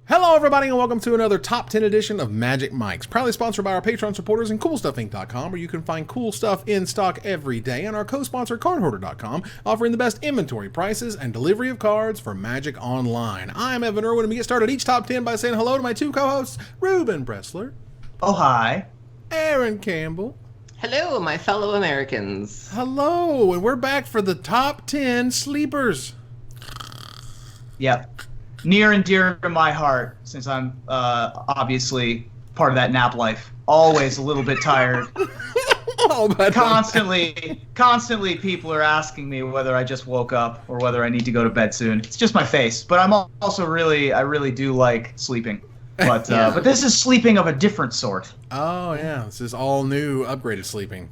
Hello everybody and welcome to another Top 10 edition of Magic Mike's, proudly sponsored by our Patreon supporters and CoolStuffInc.com, where you can find cool stuff in stock every day, and our co-sponsor CardHoarder.com, offering the best inventory prices and delivery of cards for Magic Online. I'm Evan Irwin, and we get started each Top 10 by saying hello to my two co-hosts, Rueben Bressler. Oh, hi. Aaron Campbell. Hello, my fellow Americans. Hello, and we're back for the Top 10 Sleepers. Yep. Near and dear to my heart, since I'm obviously part of that nap life. Always a little bit tired. Constantly people are asking me whether I just woke up or whether I need to go to bed soon. It's just my face. But I'm also I really do like sleeping. But but this is sleeping of a different sort. Oh, yeah. This is all new, upgraded sleeping.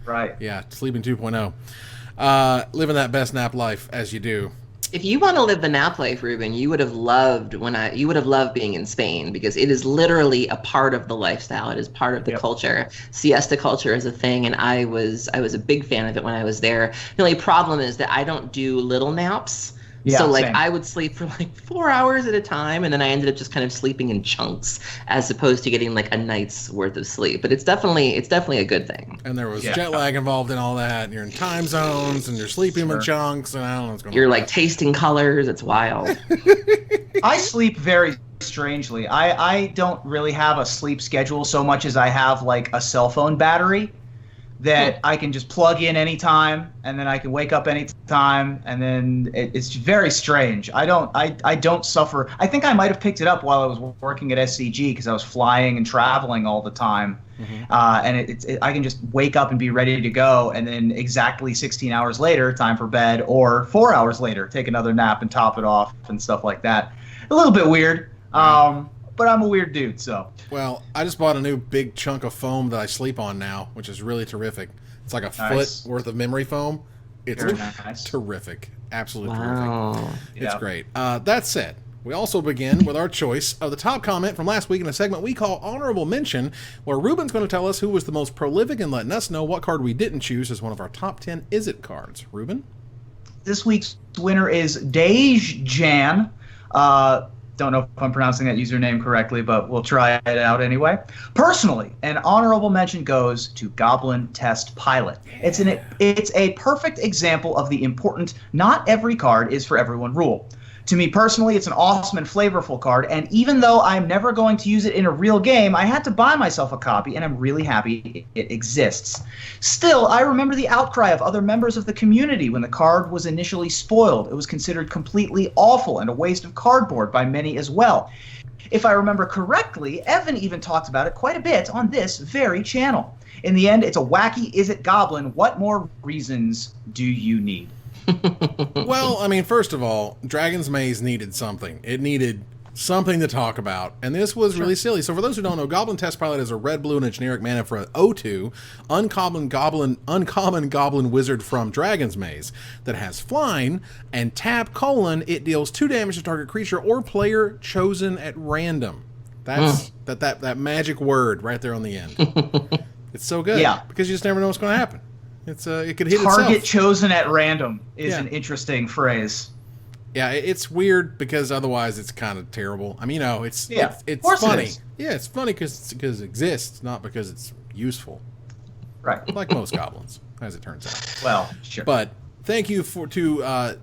Right. Yeah, sleeping 2.0. Living that best nap life as you do. If you want to live the nap life, Ruben, you would have loved being in Spain, because it is literally a part of the lifestyle. It is part of the culture. Siesta culture is a thing, and I was a big fan of it when I was there. The only problem is that I don't do little naps. Yeah, so same. I would sleep for 4 hours at a time, and then I ended up just kind of sleeping in chunks as opposed to getting a night's worth of sleep. But it's definitely a good thing. And there was jet lag involved in all that, and you're in time zones, and you're sleeping in chunks, and I don't know what's going on. You're tasting colors. It's wild. I sleep very strangely. I don't really have a sleep schedule so much as I have a cell phone battery that I can just plug in anytime, and then I can wake up anytime, and then it's very strange. I don't suffer. I think I might have picked it up while I was working at SCG because I was flying and traveling all the time, and I can just wake up and be ready to go, and then exactly 16 hours later, time for bed, or 4 hours later, take another nap and top it off and stuff like that. A little bit weird. But I'm a weird dude, so. Well, I just bought a new big chunk of foam that I sleep on now, which is really terrific. It's like a foot worth of memory foam. It's terrific. Absolutely terrific. It's great. That said, we also begin with our choice of the top comment from last week in a segment we call Honorable Mention, where Ruben's going to tell us who was the most prolific and letting us know what card we didn't choose as one of our top 10 Is-It cards. Ruben? This week's winner is Dej Jan. Don't know if I'm pronouncing that username correctly, but we'll try it out anyway. Personally, an honorable mention goes to Goblin Test Pilot. It's a perfect example of the important not every card is for everyone rule. To me personally, it's an awesome and flavorful card, and even though I'm never going to use it in a real game, I had to buy myself a copy, and I'm really happy it exists. Still, I remember the outcry of other members of the community when the card was initially spoiled. It was considered completely awful and a waste of cardboard by many as well. If I remember correctly, Evan even talked about it quite a bit on this very channel. In the end, it's a wacky Is-It Goblin. What more reasons do you need? Well, I mean, first of all, Dragon's Maze needed something. It needed something to talk about, and this was really silly. So for those who don't know, Goblin Test Pilot is a red, blue, and a generic mana for an 0/2 uncommon goblin wizard from Dragon's Maze that has flying, and tap : it deals 2 damage to target creature or player chosen at random. That's that magic word right there on the end. It's so good, because you just never know what's going to happen. It could hit Target itself. Chosen at random is an interesting phrase. Yeah, it's weird because otherwise it's kind of terrible. I mean, it's funny. It's funny because it exists, not because it's useful. Right. Like most goblins, as it turns out. Well, sure. But thank you to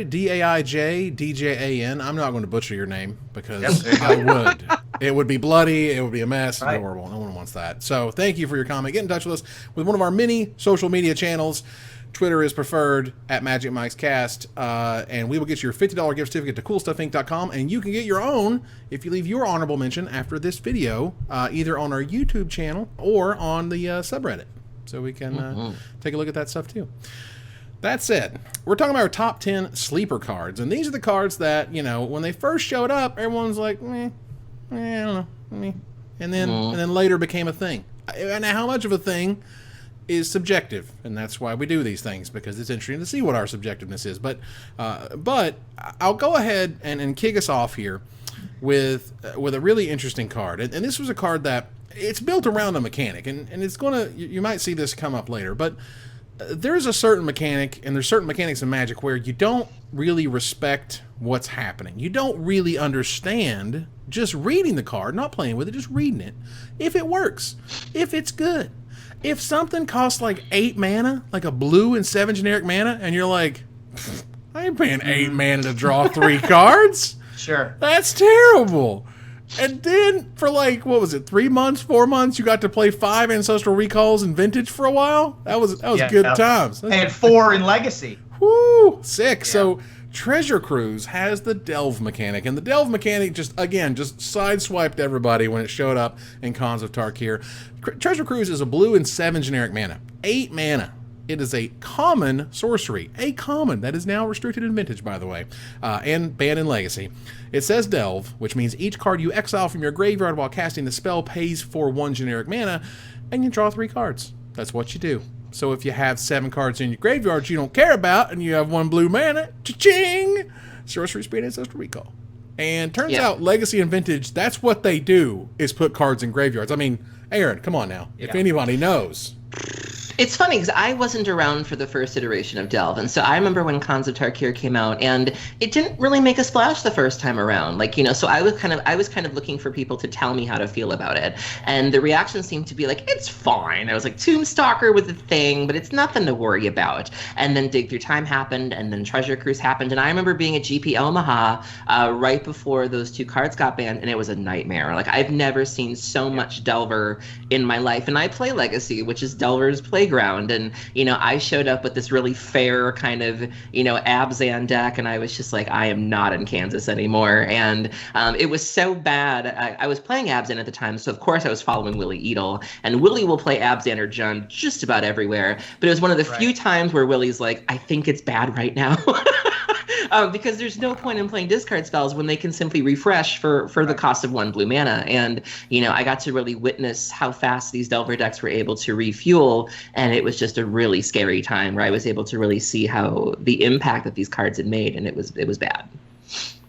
D-A-I-J D-J-A-N. I'm not going to butcher your name because I would. It would be bloody. It would be a mess. Right. Horrible. No one wants that. So thank you for your comment. Get in touch with us with one of our many social media channels. Twitter is preferred at Magic Mike's Cast, and we will get you your $50 gift certificate to CoolStuffInc.com, and you can get your own if you leave your honorable mention after this video, either on our YouTube channel or on the subreddit, so we can take a look at that stuff too. That said, we're talking about our top 10 sleeper cards, and these are the cards that, when they first showed up, everyone's like, I don't know, and then later became a thing. And how much of a thing is subjective, and that's why we do these things, because it's interesting to see what our subjectiveness is. But I'll go ahead and kick us off here with a really interesting card, and this was a card that it's built around a mechanic, and it's gonna, you might see this come up later, but there's a certain mechanic, and there's certain mechanics in Magic where you don't really respect what's happening. You don't really understand just reading the card, not playing with it, just reading it. If it works, if it's good. If something costs like 8 mana, like a blue and 7 generic mana, and you're like, I ain't paying 8 mana to draw 3 cards. Sure. That's terrible. And then for like, what was it, 3 months, 4 months, you got to play 5 Ancestral Recalls in Vintage for a while? That was good times. And 4 in Legacy. Woo! Sick. Yeah. So Treasure Cruise has the Delve mechanic, and the Delve mechanic just sideswiped everybody when it showed up in Cons of Tarkir. Treasure Cruise is a blue and 7 generic mana. 8 mana. It is a common sorcery. A common. That is now restricted in Vintage, by the way, and banned in Legacy. It says Delve, which means each card you exile from your graveyard while casting the spell pays for 1 generic mana, and you draw 3 cards. That's what you do. So if you have 7 cards in your graveyard you don't care about, and you have 1 blue mana, cha-ching! Sorcery Speed Ancestral Recall. And turns out Legacy and Vintage, that's what they do, is put cards in graveyards. I mean, Aaron, come on now. If anybody knows. It's funny because I wasn't around for the first iteration of Delve, and so I remember when Cons of Tarkir came out, and it didn't really make a splash the first time around. Like, you know, so I was kind of looking for people to tell me how to feel about it, and the reaction seemed to be like, it's fine. I was like, Tombstalker was a thing, but it's nothing to worry about. And then Dig Through Time happened, and then Treasure Cruise happened, and I remember being at GP Omaha right before those 2 cards got banned, and it was a nightmare. Like, I've never seen so much Delver in my life, and I play Legacy, which is Delver's playground. And, you know, I showed up with this really fair kind of, you know, Abzan deck, and I was just like, I am not in Kansas anymore. And it was so bad. I was playing Abzan at the time, so of course I was following Willie Edel. And Willie will play Abzan or Jund just about everywhere. But it was one of the few times where Willie's like, I think it's bad right now. Because there's no point in playing discard spells when they can simply refresh for the cost of 1 blue mana. And, you know, I got to really witness how fast these Delver decks were able to refuel, and it was just a really scary time where I was able to really see how the impact that these cards had made, and it was bad.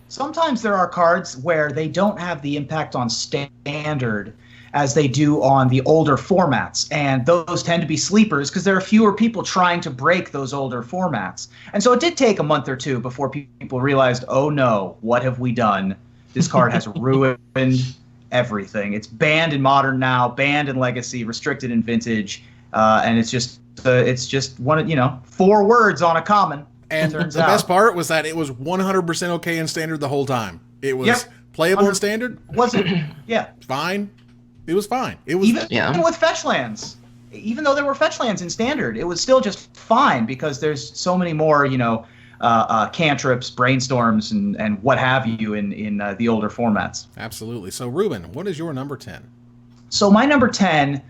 Sometimes there are cards where they don't have the impact on Standard as they do on the older formats. And those tend to be sleepers because there are fewer people trying to break those older formats. And so it did take a month or 2 before people realized, oh no, what have we done? This card has ruined everything. It's banned in Modern now, banned in Legacy, restricted in Vintage, and it's just one of, you know, 4 words on a common. And the best part was that it was 100% okay in Standard the whole time. It was playable in Standard. Was it? Yeah. Fine. It was fine. It was even with fetch lands. Even though there were fetch lands in Standard, it was still just fine because there's so many more, you know, cantrips, brainstorms, and what have you in the older formats. Absolutely. So, Rueben, what is your number 10? So my number 10,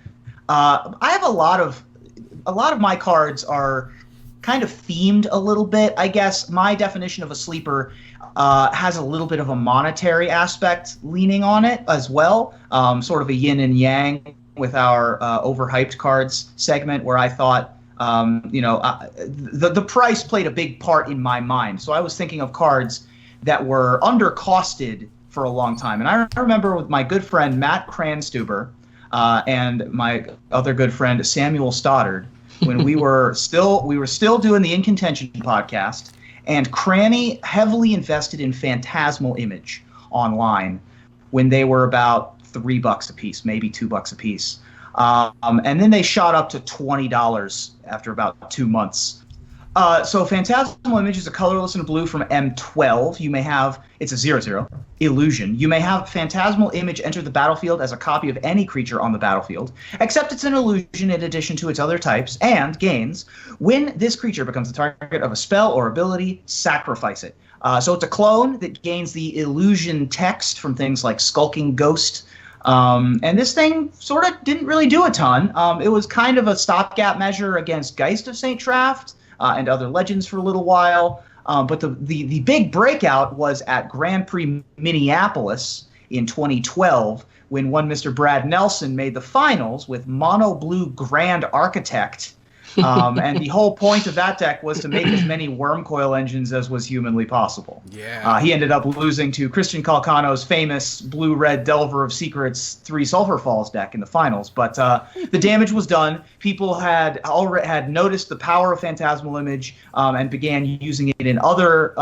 I have a lot of my cards are kind of themed a little bit. I guess my definition of a sleeper has a little bit of a monetary aspect leaning on it as well, sort of a yin and yang with our overhyped cards segment, where I thought, the price played a big part in my mind. So I was thinking of cards that were undercosted for a long time. And I remember with my good friend Matt Cranstuber and my other good friend Samuel Stoddard, when we were still doing the In Contention podcast, and Cranny heavily invested in Phantasmal Image online when they were about $3 a piece, maybe $2 a piece. And then they shot up to $20 after about 2 months. So Phantasmal Image is a colorless and a blue from M12. You may have, it's a 0/0, illusion. You may have Phantasmal Image enter the battlefield as a copy of any creature on the battlefield, except it's an illusion in addition to its other types, and gains. When this creature becomes the target of a spell or ability, sacrifice it. So it's a clone that gains the illusion text from things like Skulking Ghost. And this thing sort of didn't really do a ton. It was kind of a stopgap measure against Geist of St. Traft and other legends for a little while. But the big breakout was at Grand Prix Minneapolis in 2012 when one Mr. Brad Nelson made the finals with Mono Blue Grand Architect And the whole point of that deck was to make as many worm coil engines as was humanly possible. Yeah. He ended up losing to Christian Calcano's famous blue-red Delver of Secrets 3 Sulfur Falls deck in the finals. But the damage was done. People had noticed the power of Phantasmal Image and began using it in other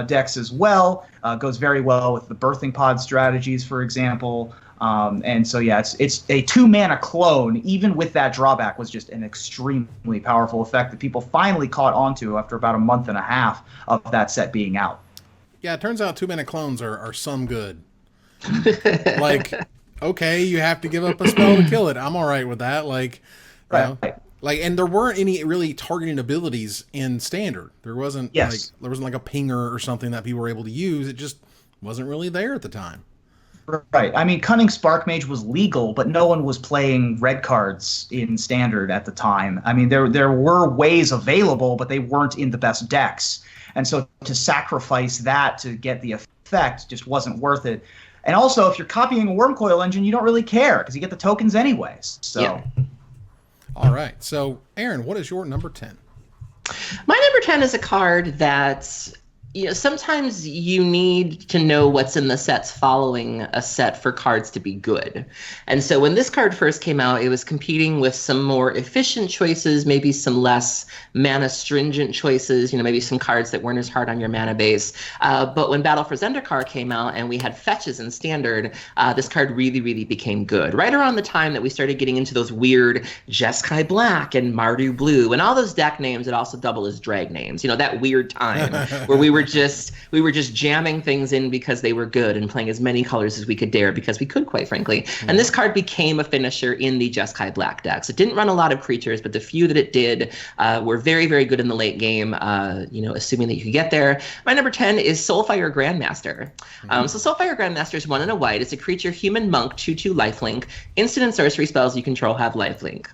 decks as well. Goes very well with the Birthing Pod strategies, for example. And so, yeah, it's a 2-mana clone, even with that drawback, was just an extremely powerful effect that people finally caught on to after about a month and a half of that set being out. Yeah, it turns out 2-mana clones are some good. Like, okay, you have to give up a spell to kill it. I'm all right with that. Like, right. Like, and there weren't any really targeting abilities in Standard. There wasn't like a pinger or something that people were able to use. It just wasn't really there at the time. Right. I mean, Cunning Spark Mage was legal, but no one was playing red cards in Standard at the time. I mean, there were ways available, but they weren't in the best decks. And so to sacrifice that to get the effect just wasn't worth it. And also, if you're copying a Worm Coil engine, you don't really care because you get the tokens anyways. So. Yeah. All right. So, Aaron, what is your number 10? My number 10 is a card that, you know, sometimes you need to know what's in the sets following a set for cards to be good. And so when this card first came out, it was competing with some more efficient choices, maybe some less mana stringent choices, you know, maybe some cards that weren't as hard on your mana base. But when Battle for Zendikar came out and we had fetches in Standard, this card really, really became good. Right around the time that we started getting into those weird Jeskai Black and Mardu Blue and all those deck names that also double as drag names, you know, that weird time where we were just jamming things in because they were good and playing as many colors as we could dare because we could, quite frankly. And this card became a finisher in the Jeskai Black decks. It didn't run a lot of creatures, but the few that it did were very, very good in the late game, you know, assuming that you could get there. My number 10 is Soulfire Grandmaster. So Soulfire Grandmaster is 1 and a white. It's a creature, human monk, 2/2 lifelink. Instant and sorcery spells you control have lifelink.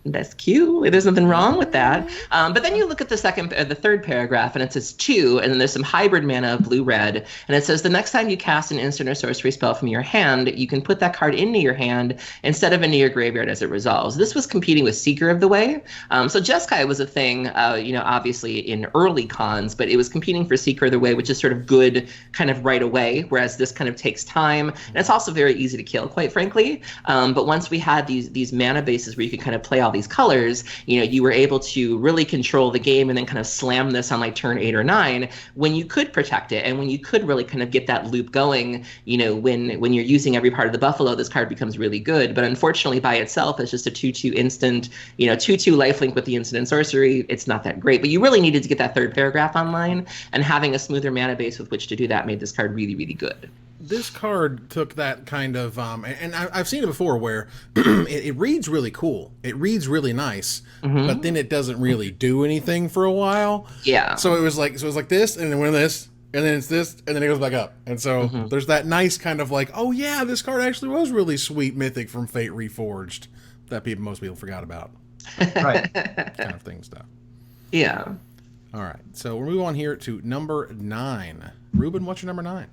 That's cute. There's nothing wrong with that. But then you look at the third paragraph, and it says 2, and then there's some hybrid mana of blue-red, and it says the next time you cast an instant or sorcery spell from your hand, you can put that card into your hand instead of into your graveyard as it resolves. This was competing with Seeker of the Way. So Jeskai was a thing, you know, obviously in early cons, but it was competing for Seeker of the Way, which is sort of good kind of right away, whereas this kind of takes time, and it's also very easy to kill, quite frankly. But once we had these mana bases where you could kind of play all these colors, you know, you were able to really control the game and then kind of slam this on like turn 8 or 9 when you could protect it and when you could really kind of get that loop going. You know, when you're using every part of the buffalo, this card becomes really good. But unfortunately, by itself, it's just a 2/2 instant, you know, 2/2 lifelink with the instant and sorcery. It's not that great. But you really needed to get that third paragraph online, and having a smoother mana base with which to do that made this card really, really good. This card took that kind of, and I've seen it before where it reads really cool. It reads really nice, but then it doesn't really do anything for a while. Yeah. So it was like this, and then went this, and then it's this, and then it goes back up. And so there's that nice kind of like, oh yeah, this card actually was really sweet mythic from Fate Reforged that most people forgot about. Right. Kind of thing stuff. Yeah. All right. So we'll move on here to number 9. Ruben, what's your number 9?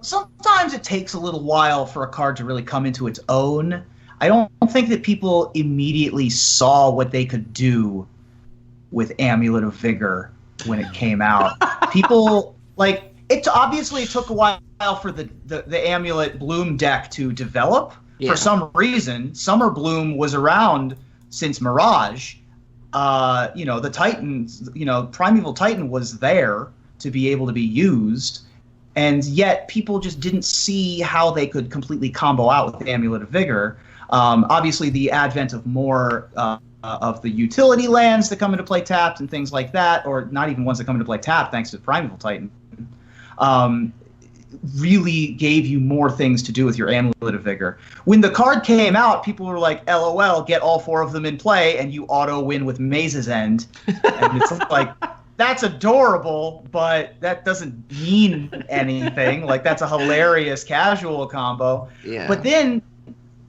Sometimes it takes a little while for a card to really come into its own. I don't think that people immediately saw what they could do with Amulet of Vigor when it came out. People, like, it took a while for the Amulet Bloom deck to develop. Yeah. For some reason, Summer Bloom was around since Mirage. You know, the Titans, you know, Primeval Titan was there to be able to be used. And yet people just didn't see how they could completely combo out with the Amulet of Vigor. Obviously, the advent of more of the utility lands that come into play tapped and things like that, or not even ones that come into play tapped thanks to Primeval Titan, really gave you more things to do with your Amulet of Vigor. When the card came out, people were like, LOL, get all 4 of them in play, and you auto-win with Maze's End. And it's like... That's adorable, but that doesn't mean anything. Like, that's a hilarious casual combo. Yeah. But then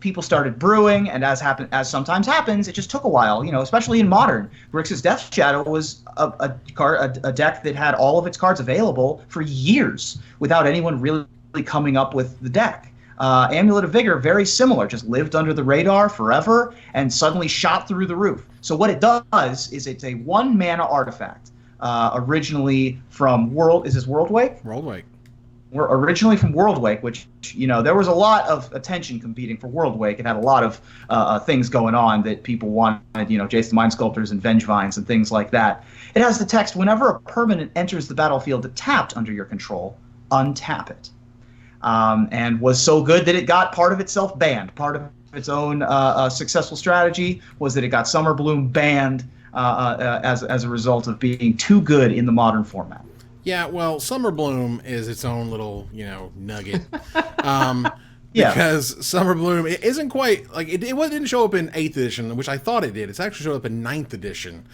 people started brewing, and as sometimes happens, it just took a while. You know, especially in Modern, Grixis Death Shadow was a deck that had all of its cards available for years without anyone really coming up with the deck. Amulet of Vigor, very similar, just lived under the radar forever and suddenly shot through the roof. So what it does is it's a 1 mana artifact, originally from Worldwake? Worldwake. We're originally from Worldwake, which, there was a lot of attention competing for Worldwake. It had a lot of things going on that people wanted, Jace the Mind Sculptors and Vengevines and things like that. It has the text, whenever a permanent enters the battlefield tapped under your control, untap it. And was so good that it got part of itself banned. Part of its own successful strategy was that it got Summer Bloom banned as a result of being too good in the modern format. Yeah, well, Summer Bloom is its own little, nugget. Yeah. Because Summer Bloom it isn't quite like it didn't show up in 8th edition, which I thought it did. It's actually showed up in 9th edition.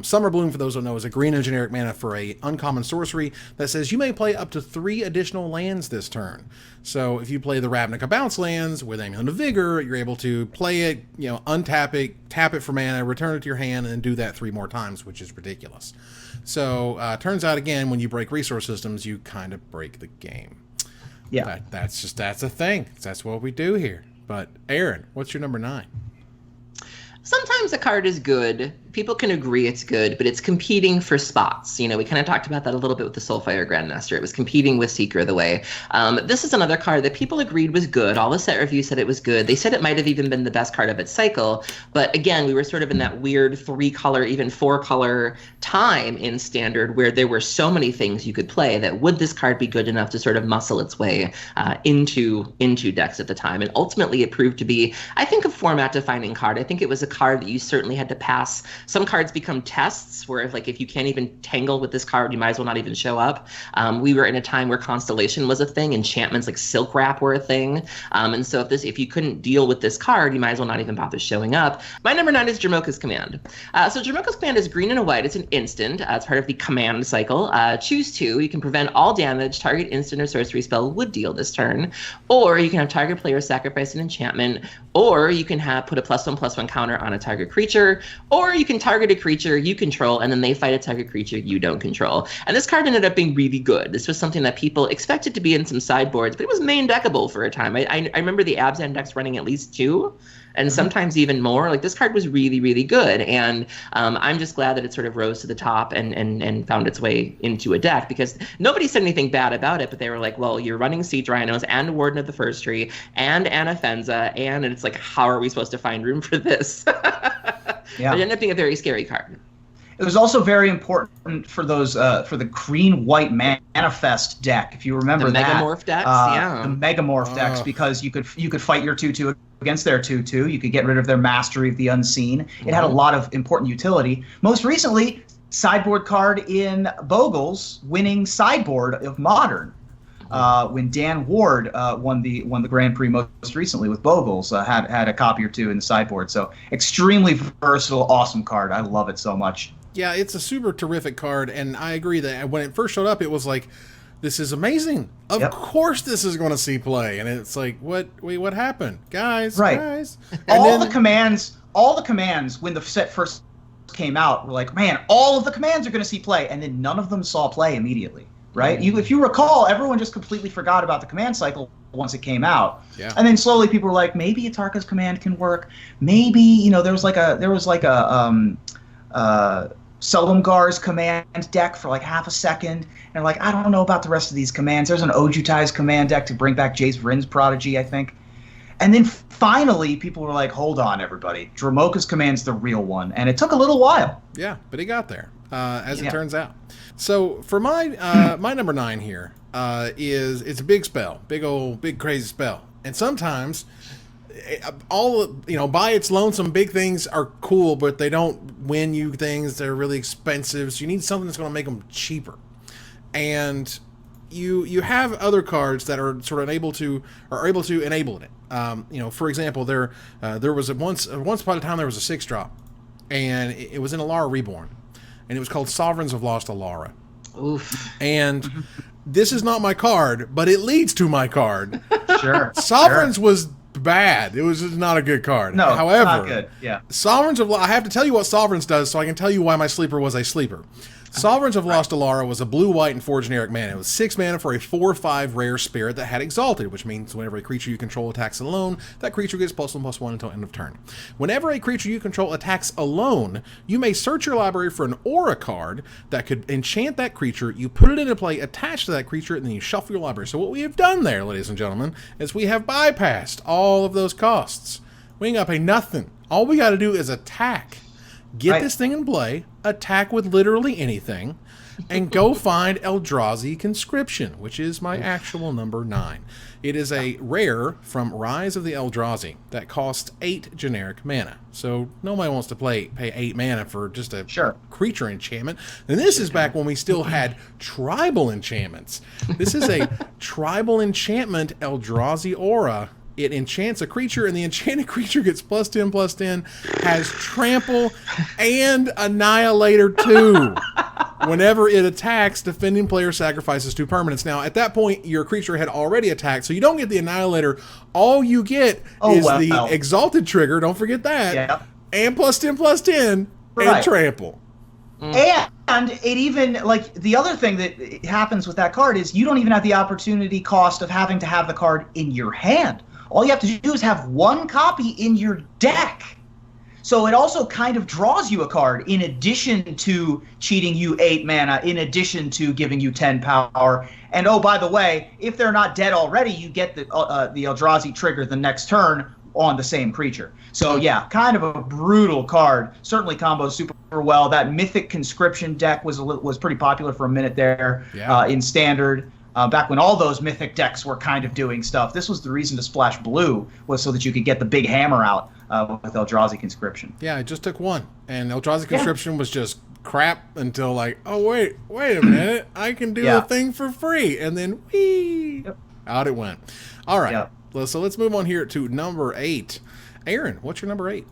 Summer Bloom, for those who don't know, is a green and generic mana for a uncommon sorcery that says you may play up to 3 additional lands this turn. So if you play the Ravnica Bounce lands with Amulet of Vigor, you're able to play it, untap it, tap it for mana, return it to your hand, and then do that 3 more times, which is ridiculous. So turns out, again, when you break resource systems, you kind of break the game. Yeah. That's a thing. That's what we do here. But Aaron, what's your number 9? Sometimes a card is good. People can agree it's good, but it's competing for spots. We kind of talked about that a little bit with the Soulfire Grandmaster. It was competing with Seeker of the Way. This is another card that people agreed was good. All the set reviews said it was good. They said it might have even been the best card of its cycle. But again, we were sort of in that weird 3-color, even 4-color time in Standard where there were so many things you could play that would this card be good enough to sort of muscle its way into decks at the time. And ultimately it proved to be, I think, a format-defining card. I think it was a card that you certainly had to pass. Some cards become tests where if you can't even tangle with this card, you might as well not even show up. We were in a time where Constellation was a thing, enchantments like Silk Wrap were a thing. And so if you couldn't deal with this card, you might as well not even bother showing up. My number 9 is Jamoka's Command. So Jamoka's Command is green and a white. It's an instant. It's part of the command cycle. Choose 2. You can prevent all damage target instant or sorcery spell would deal this turn. Or you can have target player sacrifice an enchantment. Or you can put a +1/+1 counter on a target creature. Or you can target a creature you control, and then they fight a target creature you don't control. And this card ended up being really good. This was something that people expected to be in some sideboards, but it was main deckable for a time. I remember the Abzan decks running at least 2, and sometimes even more. This card was really, really good, and I'm just glad that it sort of rose to the top and found its way into a deck, because nobody said anything bad about it, but they were like, well, you're running Siege Rhinos and Warden of the First Tree and Anafenza, and it's like, how are we supposed to find room for this? Yeah. It ended up being a very scary card. It was also very important for those for the green-white manifest deck, if you remember the that. Megamorph decks, The Megamorph decks, because you could fight your 2/2 against their 2/2. You could get rid of their Mastery of the Unseen. It had a lot of important utility. Most recently, sideboard card in Bogle's winning sideboard of Modern. When Dan Ward won the Grand Prix most recently with Bogles, had a copy or 2 in the sideboard. So extremely versatile, awesome card. I love it so much. Yeah, it's a super terrific card, and I agree that when it first showed up, it was like, this is amazing. Of course this is going to see play. And it's like, what happened? Guys, guys. All the commands when the set first came out were like, man, all of the commands are going to see play, and then none of them saw play immediately. Right? If you recall, everyone just completely forgot about the command cycle once it came out. Yeah. And then slowly people were like, maybe Atarka's command can work. Maybe, there was like a Selumgar's command deck for like half a second. And like, I don't know about the rest of these commands. There's an Ojutai's command deck to bring back Jace Vryn's Prodigy, I think. And then finally, people were like, hold on, everybody. Dramoka's command's the real one. And it took a little while. Yeah, but he got there, as it turns out. So for my my number 9 here it's a big spell, big crazy spell. And sometimes by its lonesome, big things are cool, but they don't win you things. They're really expensive. So you need something that's going to make them cheaper. And you have other cards that are sort of able to enable it. For example, there was once upon a time there was a 6-drop, and it was in Alara Reborn, and it was called Sovereigns of Lost Alara. Oof. And this is not my card, but it leads to my card. Sure. Sovereigns was bad. It was just not a good card. No, however, not good. Yeah. Sovereigns of I have to tell you what Sovereigns does, so I can tell you why my sleeper was a sleeper. Sovereigns of Lost Alara was a blue, white, and 4 generic mana. It was 6 mana for a 4/5 rare spirit that had Exalted, which means whenever a creature you control attacks alone, that creature gets +1/+1 until end of turn. Whenever a creature you control attacks alone, you may search your library for an aura card that could enchant that creature, you put it into play attached to that creature, and then you shuffle your library. So what we have done there, ladies and gentlemen, is we have bypassed all of those costs. We ain't got to pay nothing. All we got to do is attack. Get this thing in play, attack with literally anything, and go find Eldrazi Conscription, which is my actual number 9. It is a rare from Rise of the Eldrazi that costs 8 generic mana. So nobody wants to pay 8 mana for just a creature enchantment. And this is back when we still had tribal enchantments. This is a tribal enchantment Eldrazi Aura. It enchants a creature, and the enchanted creature gets +10/+10, has Trample, and Annihilator 2. Whenever it attacks, defending player sacrifices 2 permanents. Now, at that point, your creature had already attacked, so you don't get the Annihilator. All you get is the Exalted trigger, don't forget that, and +10/+10, and Trample. And it even, like, the other thing that happens with that card is you don't even have the opportunity cost of having to have the card in your hand. All you have to do is have 1 copy in your deck. So it also kind of draws you a card in addition to cheating you 8 mana, in addition to giving you 10 power. And oh, by the way, if they're not dead already, you get the Eldrazi trigger the next turn on the same creature. So yeah, kind of a brutal card. Certainly combos super well. That Mythic Conscription deck was pretty popular for a minute there in Standard. Back when all those Mythic decks were kind of doing stuff. This was the reason to splash blue, was so that you could get the big hammer out with Eldrazi Conscription. Yeah, it just took 1. And Eldrazi Conscription was just crap until like, oh, wait a minute. I can do a thing for free. And then, out it went. All right. So let's move on here to number 8. Aaron, what's your number 8?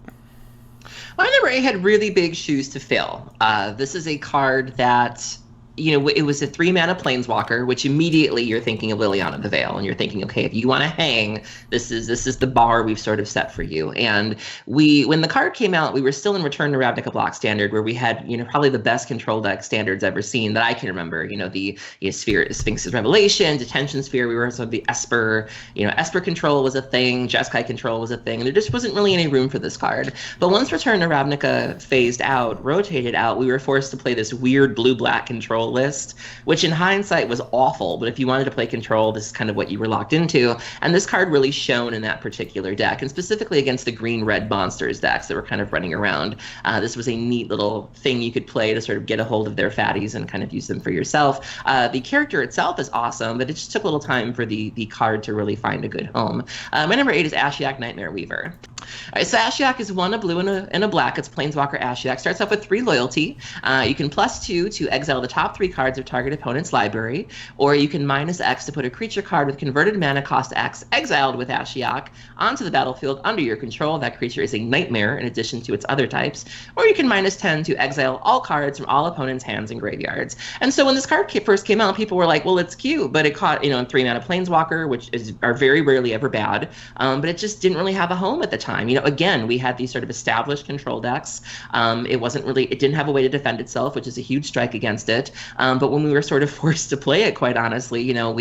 My number 8 had really big shoes to fill. This is a card that, you know, it was a 3-mana planeswalker, which immediately you're thinking of Liliana the Veil, and you're thinking, okay, if you want to hang, this is the bar we've sort of set for you. And when the card came out, we were still in Return to Ravnica Block Standard, where we had, you know, probably the best control deck standards ever seen that I can remember. You know, the Sphere, Sphinx's Revelation, Detention Sphere. We were also the Esper. You know, Esper control was a thing. Jeskai control was a thing. And there just wasn't really any room for this card. But once Return to Ravnica phased out, rotated out, we were forced to play this weird blue-black control list, which in hindsight was awful, but if you wanted to play control, this is kind of what you were locked into. And this card really shone in that particular deck, and specifically against the green-red monsters decks that were kind of running around. This was a neat little thing you could play to sort of get a hold of their fatties and kind of use them for yourself. The character itself is awesome, but it just took a little time for the card to really find a good home. My number 8 is Ashiok Nightmare Weaver. All right, so Ashiok is 1, a blue and a black. It's Planeswalker Ashiok. Starts off with 3 loyalty. You can +2 to exile the top 3 cards of target opponent's library, or you can -X to put a creature card with converted mana cost X exiled with Ashiok onto the battlefield under your control. That creature is a nightmare in addition to its other types. Or you can -10 to exile all cards from all opponents' hands and graveyards. And so when this card first came out, people were like, well, it's cute, but it caught, you know, in 3-mana Planeswalker, which are very rarely ever bad, but it just didn't really have a home at the time. You know, again, we had these sort of established control decks. It didn't have a way to defend itself, which is a huge strike against it. But when we were sort of forced to play it, quite honestly, you know,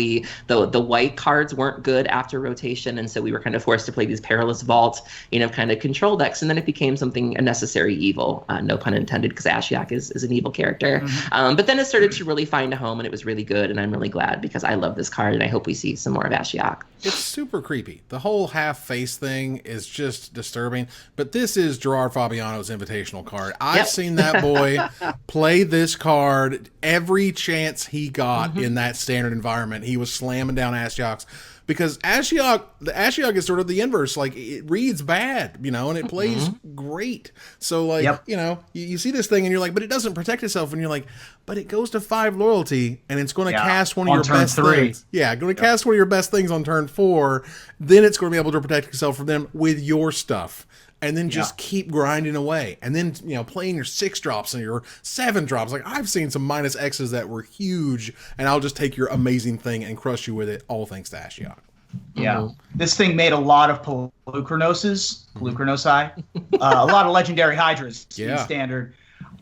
the white cards weren't good after rotation, and so we were kind of forced to play these Perilous Vault, you know, kind of control decks, and then it became a necessary evil, no pun intended, because Ashiok is an evil character. But then it started to really find a home, and it was really good, and I'm really glad because I love this card, and I hope we see some more of Ashiok. It's super creepy. The whole half-face thing is just disturbing, but this is Gerard Fabiano's invitational card. I've seen that boy play this card every chance he got in that standard environment. He was slamming down Ashioks, because the Ashiok is sort of the inverse. Like, it reads bad, you know, and it plays great. So, like, you know, you see this thing and you're like, but it doesn't protect itself, and you're like, but it goes to 5 loyalty, and it's going to cast one of your best things. Yeah, going to cast one of your best things on turn 4. Then it's going to be able to protect itself from them with your stuff. And then just keep grinding away. And then, you know, playing your 6 drops and your 7 drops. Like, I've seen some -X's that were huge, and I'll just take your amazing thing and crush you with it, all thanks to Ashiok. Yeah. This thing made a lot of Polukranosai, a lot of legendary Hydras in Standard.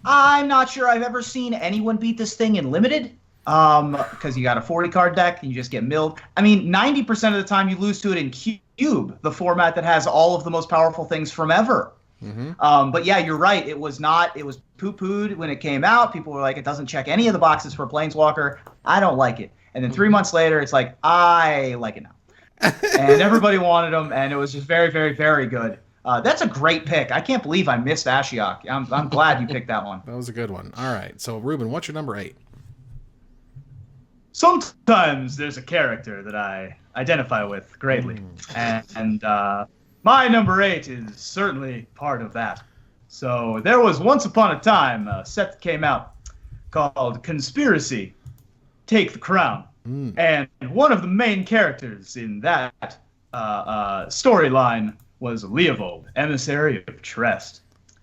I'm not sure I've ever seen anyone beat this thing in Limited, because you got a 40-card deck and you just get milled. I mean, 90% of the time you lose to it in Cube, the format that has all of the most powerful things from ever. But yeah, you're right. It was poo-pooed when it came out. People were like, it doesn't check any of the boxes for Planeswalker. I don't like it. And then 3 months later, it's like, I like it now. And everybody wanted them, and it was just very, very, very good. That's a great pick. I can't believe I missed Ashiok. I'm glad you picked that one. That was a good one. All right. So, Rueben, what's your number 8? Sometimes there's a character that I identify with greatly. And my number 8 is certainly part of that. So there was once upon a time a set that came out called Conspiracy, Take the Crown. And one of the main characters in that storyline was Leopold, Emissary of Trest.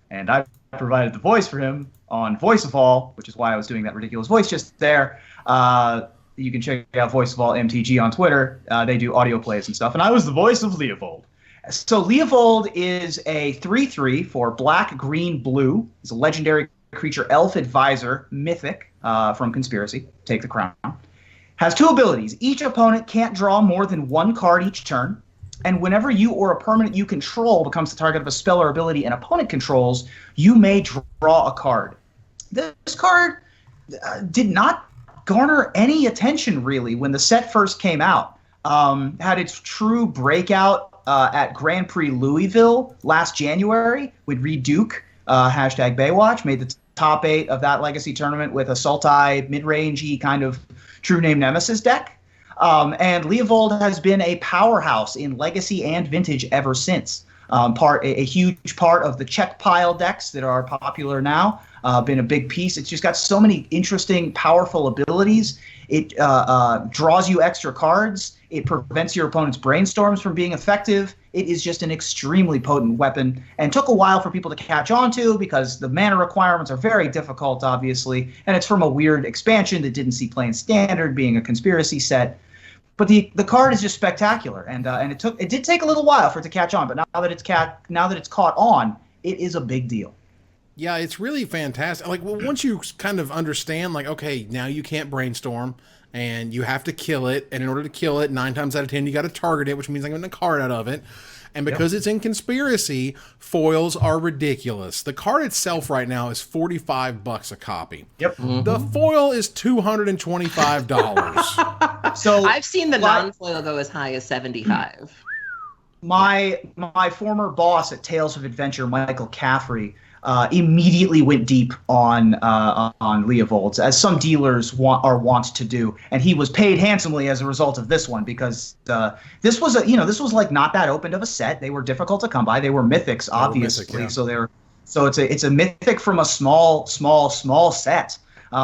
And I provided the voice for him on Voice of All, which is why I was doing that ridiculous voice just there. You can check out Voice of All MTG on Twitter. They do audio plays and stuff. And I was the voice of Leopold. So Leopold is a 3/3 for black, green, blue. He's a legendary creature, Elf Advisor, mythic from Conspiracy, Take the Crown. Has 2 abilities. Each opponent can't draw more than 1 card each turn. And whenever you or a permanent you control becomes the target of a spell or ability an opponent controls, you may draw a card. This card did not garner any attention, really, when the set first came out. Had its true breakout at Grand Prix Louisville last January with Reed Duke, hashtag Baywatch, made the top 8 of that Legacy tournament with a Sultai mid-rangey kind of true name Nemesis deck. And Leopold has been a powerhouse in Legacy and Vintage ever since. A huge part of the check pile decks that are popular now. Been a big piece. It's just got so many interesting, powerful abilities. It draws you extra cards. It prevents your opponent's brainstorms from being effective. It is just an extremely potent weapon, and took a while for people to catch on to because the mana requirements are very difficult, obviously, and it's from a weird expansion that didn't see playing Standard, being a Conspiracy set. But the card is just spectacular, and it did take a little while for it to catch on. But now that it's caught on, it is a big deal. Yeah, it's really fantastic. Like, well, once you kind of understand, like, okay, now you can't brainstorm, and you have to kill it, and in order to kill it, 9 times out of 10, you got to target it, which means I'm getting a card out of it. And because it's in Conspiracy, foils are ridiculous. The card itself right now is $45 a copy. Yep. The foil is $225. So I've seen the non-foil go as high as $75. My former boss at Tales of Adventure, Michael Caffrey, immediately went deep on Leopold's, as some dealers want to do, and he was paid handsomely as a result of this one, because this was like not that open of a set. They were difficult to come by. They were mythics, obviously. So it's a mythic from a small set.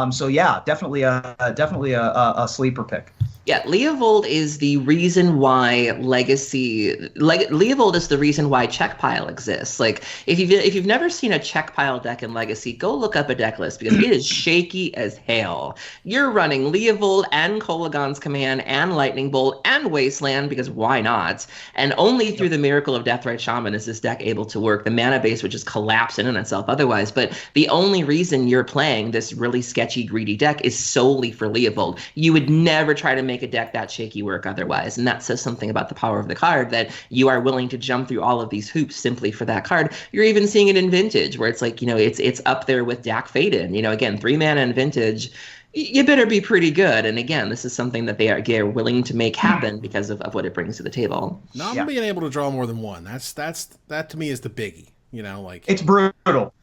So yeah, definitely a sleeper pick. Yeah, Leopold is the reason why Leopold is the reason why check pile exists. Like, if you've never seen a check pile deck in Legacy, go look up a deck list, because it is shaky as hell. You're running Leopold and Kolagon's Command and Lightning Bolt and Wasteland, because why not? And only through the miracle of Deathrite Shaman is this deck able to work. The mana base would just collapse in on itself otherwise. But the only reason you're playing this really sketchy, greedy deck is solely for Leopold. You would never try to make a deck that shaky work otherwise, and that says something about the power of the card, that you are willing to jump through all of these hoops simply for that card. You're even seeing it in Vintage, where it's like, it's up there with Dak Faden. Again, 3 mana in Vintage, you better be pretty good. And again, this is something that they're willing to make happen because of what it brings to the table. Not being able to draw more than 1. That to me is the biggie. It's brutal.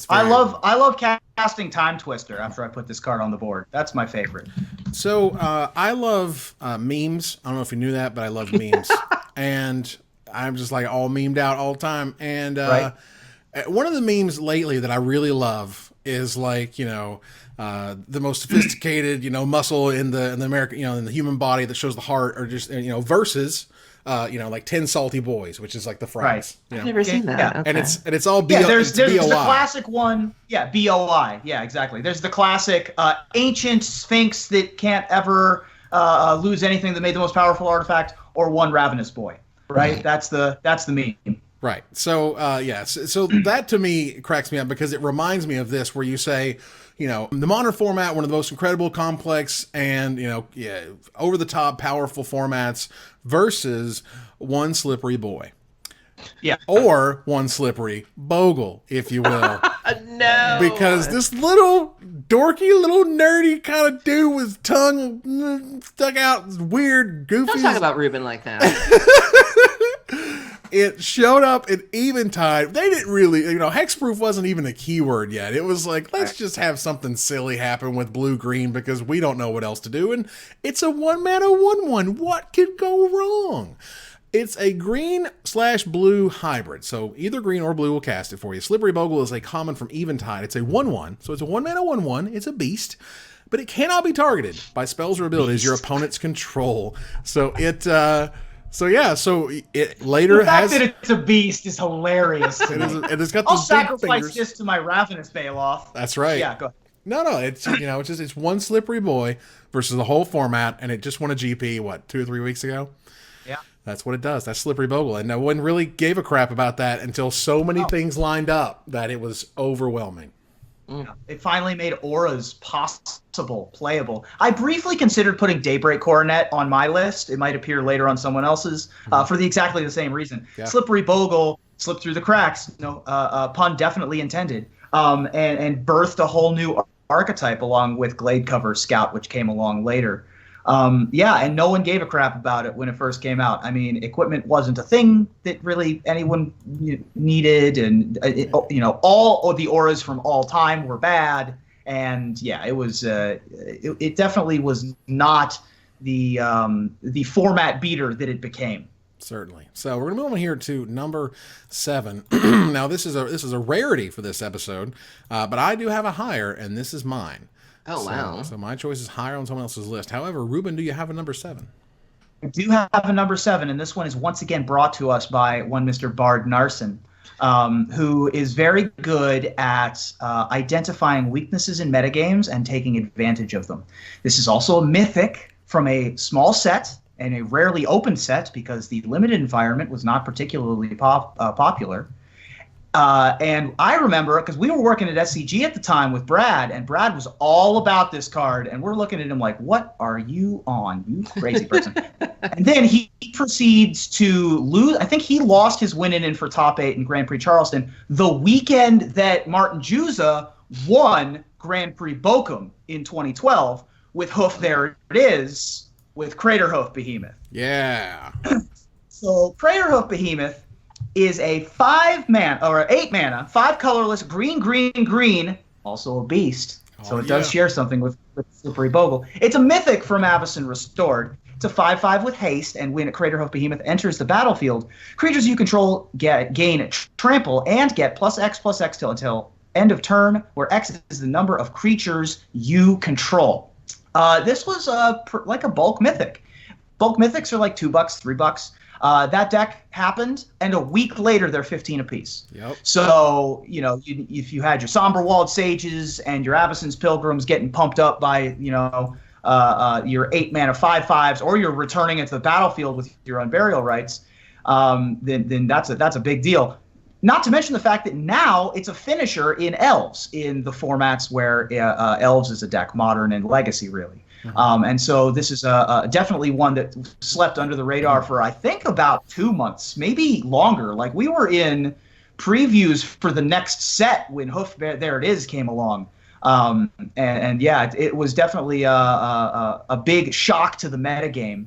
I love casting Time Twister after I put this card on the board. That's my favorite. So I love memes. I don't know if you knew that, but I love memes. And I'm just like all memed out all the time. And one of the memes lately that I really love is like, the most sophisticated, muscle in the American, in the human body that shows the heart, or just, versus like 10 salty boys, which is like the fries. Right. I've never seen that. Yeah. Okay. And it's all BOI. There's the classic one. Yeah, BOI. Yeah, exactly. There's the classic ancient Sphinx that can't ever lose anything that made the most powerful artifact, or one ravenous boy. Right? That's the meme. Right. So, yes. So that to me cracks me up because it reminds me of this where you say, the modern format, one of the most incredible, complex, and, over the top, powerful formats versus one slippery boy. Yeah. Or one slippery bogle, if you will. No. Because this little dorky, little nerdy kind of dude with tongue stuck out, weird, goofy. Don't talk about Rueben like that. It showed up in Eventide. They didn't really, hexproof wasn't even a keyword yet. It was like, let's just have something silly happen with blue-green because we don't know what else to do. And it's a 1-mana 1/1. What could go wrong? It's a green/blue hybrid. So either green or blue will cast it for you. Slippery Bogle is a common from Eventide. It's a 1/1. So it's a 1-mana 1/1. It's a beast. But it cannot be targeted by spells or abilities your opponents control. So it... So it later the fact has... that it's a beast is hilarious to me. It's got I'll those big sacrifice fingers. this to my Ravenous Baloth. That's right. Yeah, go ahead. No, it's one slippery boy versus the whole format, and it just won a GP, 2 or 3 weeks ago? Yeah. That's what it does. That's Slippery Bogle. And no one really gave a crap about that until so many things lined up that it was overwhelming. It finally made auras possible, playable. I briefly considered putting Daybreak Coronet on my list. It might appear later on someone else's for exactly the same reason. Yeah. Slippery Bogle slipped through the cracks. Pun definitely intended. And birthed a whole new archetype along with Gladecover Scout, which came along later. And no one gave a crap about it when it first came out. I mean, equipment wasn't a thing that really anyone needed, and all of the auras from all time were bad. And it was it definitely was not the format beater that it became. Certainly. So we're gonna move on here to number 7. Now this is a rarity for this episode, but I do have a higher, and this is mine. Oh, wow. So my choice is higher on someone else's list. However, Rueben, do you have a number 7? I do have a number 7, and this one is once again brought to us by one Mr. Bard Narson, who is very good at identifying weaknesses in metagames and taking advantage of them. This is also a mythic from a small set and a rarely open set because the limited environment was not particularly popular. And I remember, because we were working at SCG at the time with Brad, and Brad was all about this card, and we're looking at him like, what are you on, you crazy person? And then he proceeds to lose. I think he lost his win-in for top 8 in Grand Prix Charleston the weekend that Martin Juza won Grand Prix Bochum in 2012 with Hoof There It Is with Craterhoof Behemoth. Yeah. So Craterhoof Behemoth is a 8-mana, 5 colorless, green, also a beast. So it does share something with Slippery Bogle. It's a mythic from Avacyn Restored. It's a 5/5 with haste, and when a Craterhoof Behemoth enters the battlefield, creatures you control gain trample and get +X/+X until end of turn, where X is the number of creatures you control. This was like a bulk mythic. Bulk mythics are like $2, $3. That deck happened, and a week later they're 15 apiece. Yep. So, if you had your Somberwalled Sages and your Avacyn's Pilgrims getting pumped up by, your 8-mana 5/5s, or you're returning it to the battlefield with your Unburial Rites, then that's a big deal. Not to mention the fact that now it's a finisher in Elves, in the formats where Elves is a deck, Modern and Legacy, really. Mm-hmm. And so this is definitely one that slept under the radar for, I think, about 2 months, maybe longer. Like, we were in previews for the next set when Hoof There It Is came along. It was definitely a big shock to the metagame.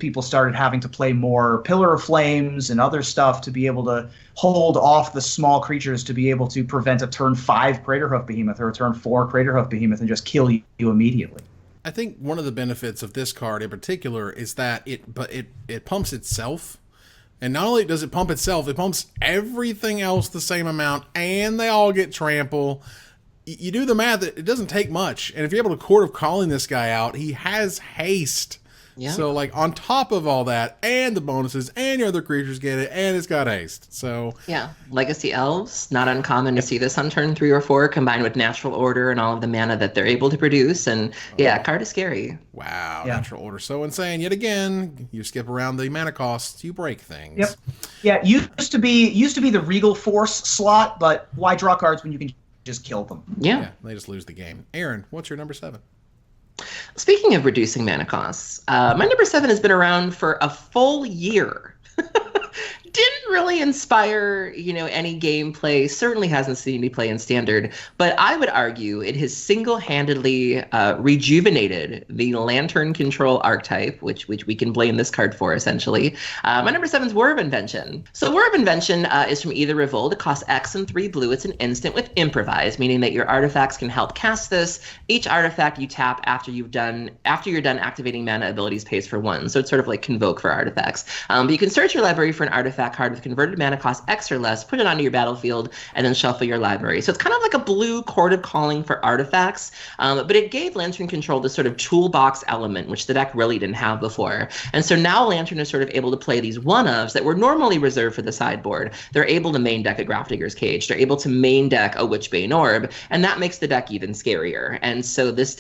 People started having to play more Pillar of Flames and other stuff to be able to hold off the small creatures to be able to prevent a turn 5 Craterhoof Behemoth or a turn 4 Craterhoof Behemoth and just kill you immediately. I think one of the benefits of this card in particular is that it pumps itself. And not only does it pump itself, it pumps everything else the same amount, and they all get trample. You do the math, it doesn't take much. And if you're able to Court of Calling this guy out, he has haste. Yeah. So, like, on top of all that, and the bonuses, and your other creatures get it, and it's got haste. So, yeah, Legacy Elves, not uncommon to see this on turn 3 or 4, combined with Natural Order and all of the mana that they're able to produce. And yeah, card is scary. wow, Natural Order so insane. Yet again, you skip around the mana costs, you break things. Yep. Yeah, used to be the Regal Force slot, but why draw cards when you can just kill them? Yeah. They just lose the game. Aaron, what's your number 7? Speaking of reducing mana costs, my number 7 has been around for a full year. Didn't really inspire, any gameplay. Certainly hasn't seen any play in Standard. But I would argue it has single-handedly rejuvenated the Lantern Control archetype, which we can blame this card for, essentially. My number 7 is War of Invention. So War of Invention is from either Revolt. It costs X and 3 blue. It's an instant with Improvise, meaning that your artifacts can help cast this. Each artifact you tap after you're done activating mana abilities pays for 1. So it's sort of like Convoke for artifacts. But you can search your library for an artifact card with converted mana cost X or less, put it onto your battlefield, and then shuffle your library. So it's kind of like a blue Chord of Calling for artifacts, but it gave Lantern Control this sort of toolbox element, which the deck really didn't have before. And so now Lantern is sort of able to play these one-ofs that were normally reserved for the sideboard. They're able to main deck a Grafdigger's Cage. They're able to main deck a Witchbane Orb, and that makes the deck even scarier. And so this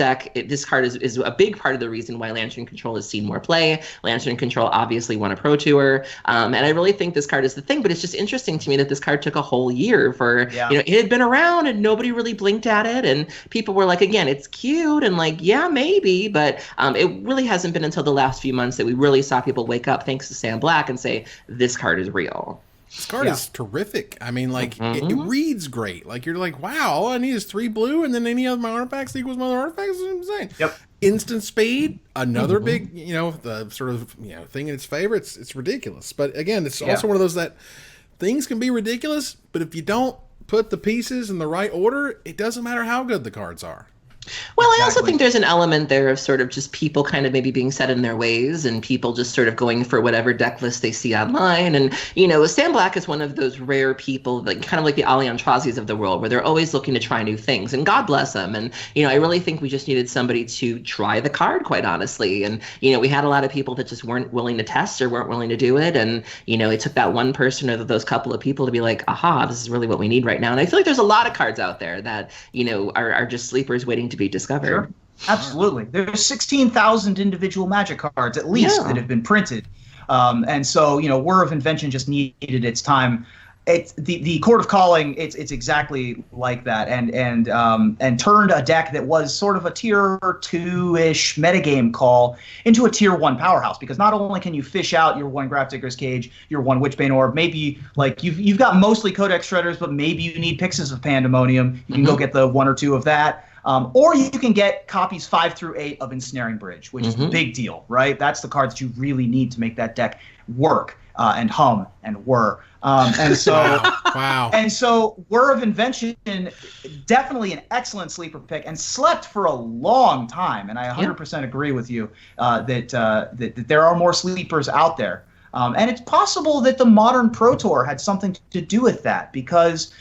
card is a big part of the reason why Lantern Control has seen more play. Lantern Control obviously won a Pro Tour, and I really think this card is the thing, but it's just interesting to me that this card took a whole year for, it had been around and nobody really blinked at it, and people were like, again, it's cute, and like, yeah, maybe, but it really hasn't been until the last few months that we really saw people wake up thanks to Sam Black and say, this card is real. This card is terrific. I mean, like, it reads great. Like, you're like, wow, all I need is 3 blue, and then any of my artifacts equals my other artifacts. Is insane. Yep. Instant speed, another big, the sort of, thing in its favor. It's ridiculous. But again, it's also one of those that things can be ridiculous, but if you don't put the pieces in the right order, it doesn't matter how good the cards are. Well, I also think there's an element there of sort of just people kind of maybe being set in their ways and people just sort of going for whatever deck list they see online. And, Sam Black is one of those rare people, like kind of like the Aliantrazis of the world, where they're always looking to try new things. And God bless them. And, I really think we just needed somebody to try the card, quite honestly. And, we had a lot of people that just weren't willing to test or weren't willing to do it. And, it took that one person or those couple of people to be like, aha, this is really what we need right now. And I feel like there's a lot of cards out there that, are just sleepers waiting to be discovered. Sure. Absolutely. There's 16,000 individual Magic cards at least that have been printed. And so, War of Invention just needed its time. It's the Chord of Calling, it's exactly like that, and turned a deck that was sort of a tier 2-ish metagame call into a tier 1 powerhouse, because not only can you fish out your 1 Grafdigger's Cage, your 1 Witchbane Orb, maybe like you've got mostly Codex Shredders, but maybe you need Pyxis of Pandemonium. You can go get the 1 or 2 of that. Or you can get copies 5 through 8 of Ensnaring Bridge, which is a big deal, right? That's the cards that you really need to make that deck work and hum and whir. And so, wow. And so, War of Invention, definitely an excellent sleeper pick, and slept for a long time. And I 100% agree with you that there are more sleepers out there. And it's possible that the Modern Pro Tour had something to do with that, because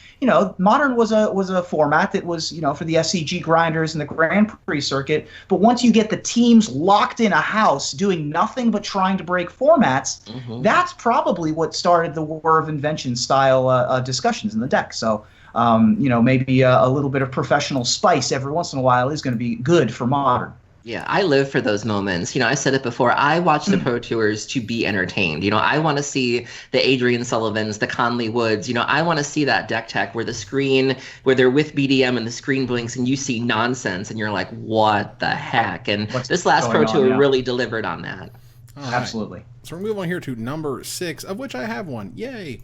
Modern was a format that was for the SCG grinders and the Grand Prix circuit. But once you get the teams locked in a house doing nothing but trying to break formats, that's probably what started the War of Invention style discussions in the deck. So maybe a little bit of professional spice every once in a while is going to be good for Modern. Yeah, I live for those moments. I said it before. I watch the Pro Tours to be entertained. I want to see the Adrian Sullivans, the Conley Woods. I want to see that deck tech where they're with BDM and the screen blinks and you see nonsense and you're like, what the heck? And this last Pro Tour really delivered on that. Right. Absolutely. So we're moving on here to number 6, of which I have one. Yay.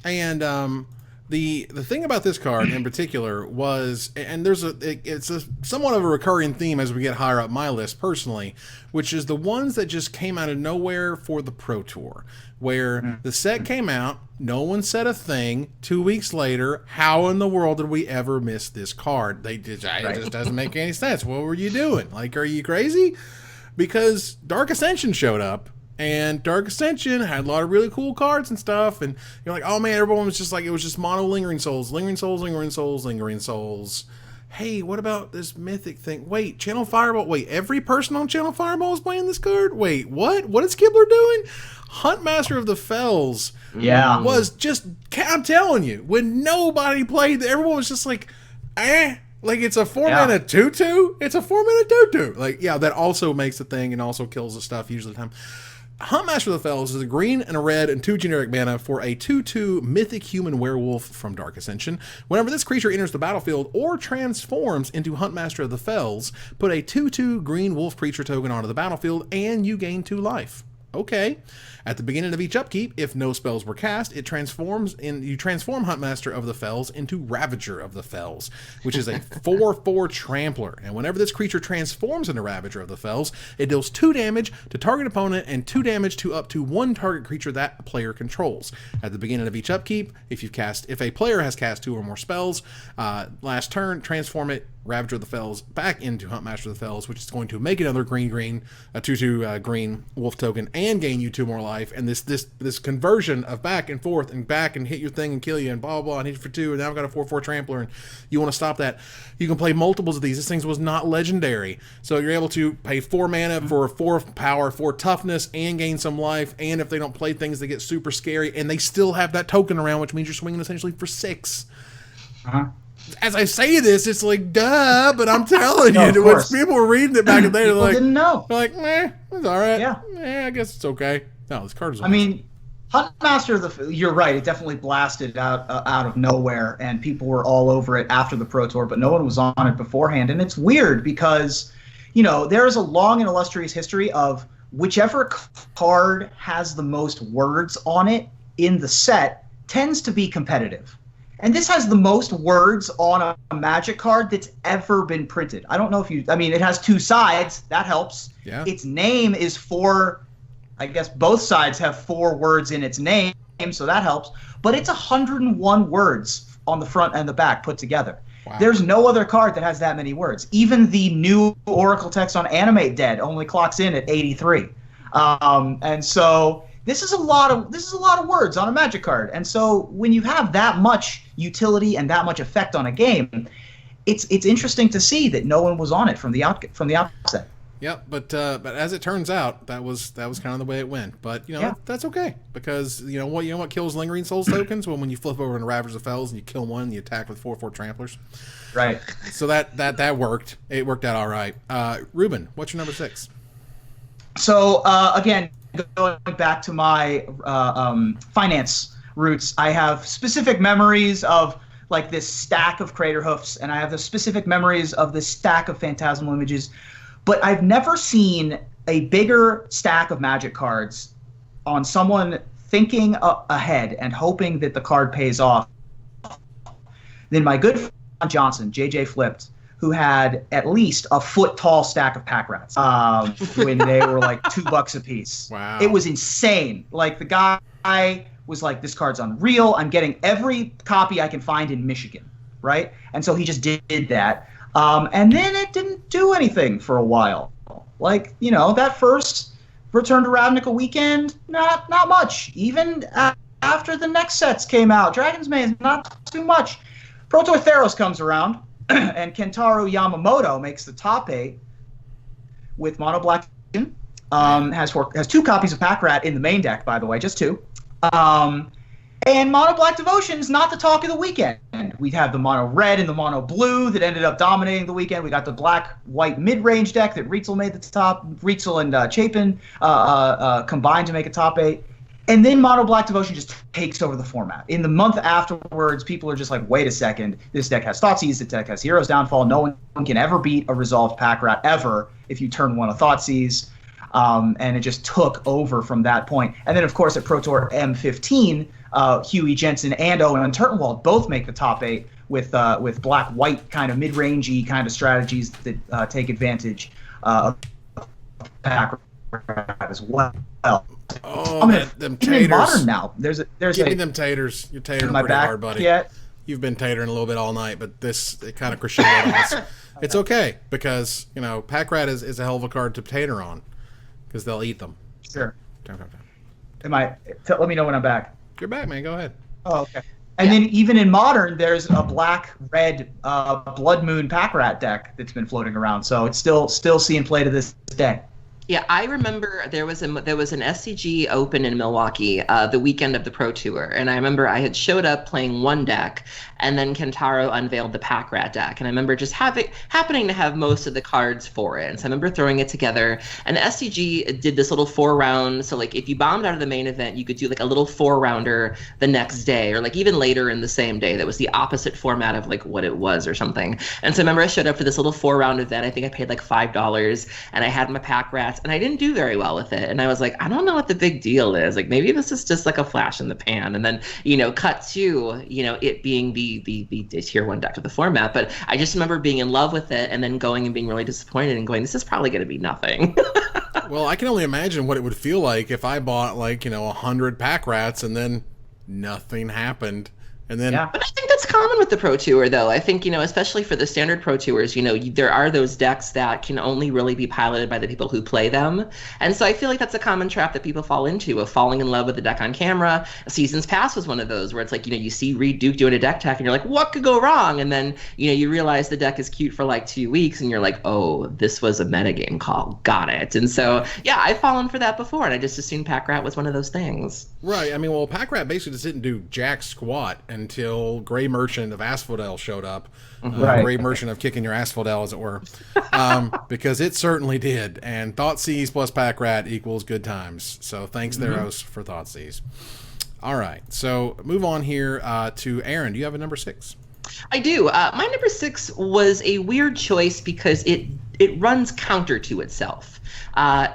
And the thing about this card in particular was, and it's a somewhat of a recurring theme as we get higher up my list personally, which is the ones that just came out of nowhere for the Pro Tour, where the set came out, no one said a thing. 2 weeks later, how in the world did we ever miss this card? It just doesn't make any sense. What were you doing? Like, are you crazy? Because Dark Ascension showed up. And Dark Ascension had a lot of really cool cards and stuff, and you're like, oh man, everyone was just like, it was just mono Lingering Souls, Lingering Souls, Lingering Souls, Lingering Souls. hey, what about this mythic thing? Wait, Channel Fireball. Wait, every person on Channel Fireball is playing this card? Wait, what? What is Kibler doing? Huntmaster of the Fells was just, I'm telling you, when nobody played, everyone was just like, like it's a 4-mana 2/2? It's a 4-mana 2/2. Like, yeah, that also makes the thing and also kills the stuff usually the time. Huntmaster of the Fells is a green and a red and 2 generic mana for a 2/2 mythic human werewolf from Dark Ascension. Whenever this creature enters the battlefield or transforms into Huntmaster of the Fells, put a 2/2 green wolf creature token onto the battlefield and you gain 2 life. Okay. At the beginning of each upkeep, if no spells were cast, you transform Huntmaster of the Fells into Ravager of the Fells, which is a 4/4 trampler. And whenever this creature transforms into Ravager of the Fells, it deals 2 damage to target opponent and 2 damage to up to 1 target creature that player controls. At the beginning of each upkeep, if a player has cast 2 or more spells, last turn, transform it, Ravager of the Fells, back into Huntmaster of the Fells, which is going to make another green, a 2/2 green wolf token, and gain you 2 more life. And this conversion of back and forth and back and hit your thing and kill you and blah, blah, blah, and hit you for 2, and now I've got a 4/4 trampler, and you want to stop that. You can play multiples of these. This thing was not legendary. So you're able to pay 4 mana for 4 power, 4 toughness, and gain some life, and if they don't play things, they get super scary, and they still have that token around, which means you're swinging essentially for 6. As I say this, it's like, duh, but I'm telling you, when people were reading it back in the day, they're like, didn't know. They're like, it's all right. I guess it's okay. No, this card is awesome. I mean, Huntmaster of the, you're right, it definitely blasted out of nowhere, and people were all over it after the Pro Tour, but no one was on it beforehand. And it's weird because, there is a long and illustrious history of whichever card has the most words on it in the set tends to be competitive. And this has the most words on a Magic card that's ever been printed. I don't know if it has 2 sides. That helps. Yeah. Its name is 4, I guess both sides have 4 words in its name, so that helps. But it's 101 words on the front and the back put together. Wow. There's no other card that has that many words. Even the new Oracle text on Animate Dead only clocks in at 83. And so this is a lot of words on a Magic card. And so when you have that much utility and that much effect on a game, it's interesting to see that no one was on it from the outset. Yep, but as it turns out, that was kind of the way it went. But that's okay, because what kills Lingering Souls tokens when you flip over into Ravagers of Fells and you kill one and you attack with 4/4 tramplers. Right. So that worked. It worked out all right. Rueben, what's your number 6? So again, going back to my finance roots, I have specific memories of like this stack of Crater Hoofs, and I have the specific memories of this stack of Phantasmal Images. But I've never seen a bigger stack of Magic cards on someone thinking ahead and hoping that the card pays off than my good friend Johnson, JJ Flipped, who had at least a foot-tall stack of Pack Rats when they were like $2 a piece. Wow. It was insane. Like, the guy was like, this card's unreal. I'm getting every copy I can find in Michigan, right? And so he just did that. And then it didn't do anything for a while. Like, that first Return to Ravnica weekend, not much. Even after the next sets came out, Dragon's Maze, not too much. Pro Tour Theros comes around, and Kentaro Yamamoto makes the top 8 with Mono Black. Has 2 copies of Pack Rat in the main deck, by the way, just 2. And Mono Black Devotion is not the talk of the weekend. We have the Mono Red and the Mono Blue that ended up dominating the weekend. We got the Black-White mid-range deck that Rietzel made the top. Rietzel and Chapin combined to make a top 8. And then Mono Black Devotion just takes over the format. In the month afterwards, people are just like, wait a second, this deck has Thoughtseize, this deck has Hero's Downfall. No one can ever beat a Resolved Pack Rat ever if you turn one of Thoughtseize. And it just took over from that point. And then, of course, at Pro Tour M15, Huey Jensen and Owen Turtenwald both make the top 8 with black-white kind of mid-rangey kind of strategies that take advantage of Pack Rat as well. Oh, them taters! Modern now. Give me them taters. You're tatering my pretty back hard, buddy. Yet? You've been tatering a little bit all night, but it kind of crescendoed on us. It's okay because Pack Rat is a hell of a card to tater on because they'll eat them. Sure. Let me know when I'm back. You're back, man. Go ahead. Oh, okay. And then even in Modern, there's a black-red Blood Moon Pack Rat deck that's been floating around. So it's still seeing play to this day. Yeah, I remember there was an SCG Open in Milwaukee the weekend of the Pro Tour, and I remember I had showed up playing one deck, and then Kentaro unveiled the Pack Rat deck, and I remember just happening to have most of the cards for it, and so I remember throwing it together. And SCG did this little 4-round, so like if you bombed out of the main event, you could do like a little 4-rounder the next day, or like even later in the same day. That was the opposite format of like what it was or something. And so I remember I showed up for this little 4-round event. I think I paid like $5, and I had my Pack Rats. And I didn't do very well with it. And I was like, I don't know what the big deal is. Like, maybe this is just like a flash in the pan. And then, cut to, it being the tier 1 deck of the format. But I just remember being in love with it and then going and being really disappointed and going, this is probably going to be nothing. Well, I can only imagine what it would feel like if I bought 100 Pack Rats and then nothing happened. And then, But I think that's common with the Pro Tour, though. I think, especially for the standard Pro Tours, there are those decks that can only really be piloted by the people who play them. And so I feel like that's a common trap that people fall into, of falling in love with the deck on camera. Seasons Past was one of those where it's like, you see Reed Duke doing a deck tech and you're like, what could go wrong? And then, you realize the deck is cute for like 2 weeks and you're like, oh, this was a metagame call. Got it. And so, yeah, I've fallen for that before, and I just assumed Pack Rat was one of those things. Right. I mean, well, Pack Rat basically just didn't do jack squat until Grey Merchant of Asphodel showed up. Right. Grey Merchant of kicking your Asphodel, as it were. Because it certainly did. And Thoughtseize plus Pack Rat equals good times. So thanks, Theros, for Thoughtseize. All right. So move on here to Aaron. Do you have a number 6? I do. My number 6 was a weird choice because it runs counter to itself.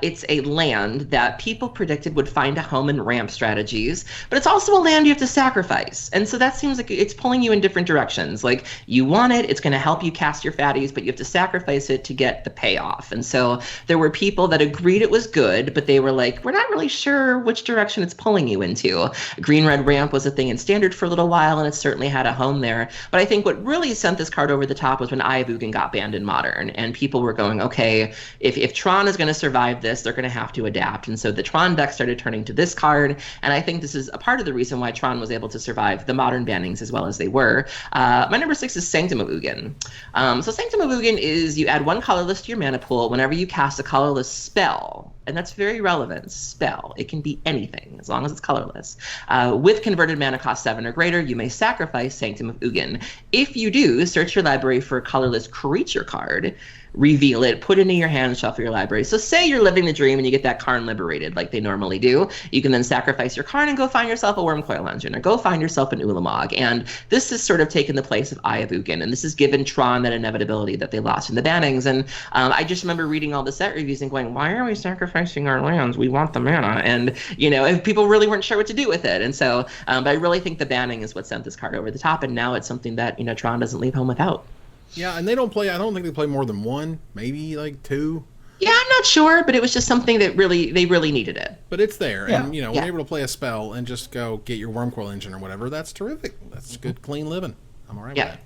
It's a land that people predicted would find a home in ramp strategies, but it's also a land you have to sacrifice. And so that seems like it's pulling you in different directions. Like, you want it, it's going to help you cast your fatties, but you have to sacrifice it to get the payoff. And so there were people that agreed it was good, but they were like, we're not really sure which direction it's pulling you into. Green-red ramp was a thing in Standard for a little while, and it certainly had a home there. But I think what really sent this card over the top was when Eye of Ugin got banned in Modern, and people were going, okay, if Tron is going to survive this, they're going to have to adapt. And so the Tron deck started turning to this card, and I think this is a part of the reason why Tron was able to survive the Modern bannings as well as they were. My number 6 is Sanctum of Ugin. So Sanctum of Ugin is you add 1 colorless to your mana pool whenever you cast a colorless spell, and that's very relevant. Spell. It can be anything as long as it's colorless. With converted mana cost 7 or greater, you may sacrifice Sanctum of Ugin. If you do, search your library for a colorless creature card, reveal it, put it into your hand, and shuffle your library. So say you're living the dream and you get that Karn liberated like they normally do. You can then sacrifice your Karn and go find yourself a Wormcoil Engine, or go find yourself an Ulamog. And this has sort of taken the place of Eye of Ugin, and this has given Tron that inevitability that they lost in the bannings. And I just remember reading all the set reviews and going, why are we sacrificing our lands? We want the mana. And, people really weren't sure what to do with it. And so, but I really think the banning is what sent this card over the top, and now it's something that, Tron doesn't leave home without. Yeah, and they don't play, I don't think they play more than 1, maybe like 2. Yeah, I'm not sure, but it was just something that they really needed it. But it's there, yeah. And, when you're able to play a spell and just go get your Wormcoil Engine or whatever, that's terrific. That's good, clean living. I'm all right with that.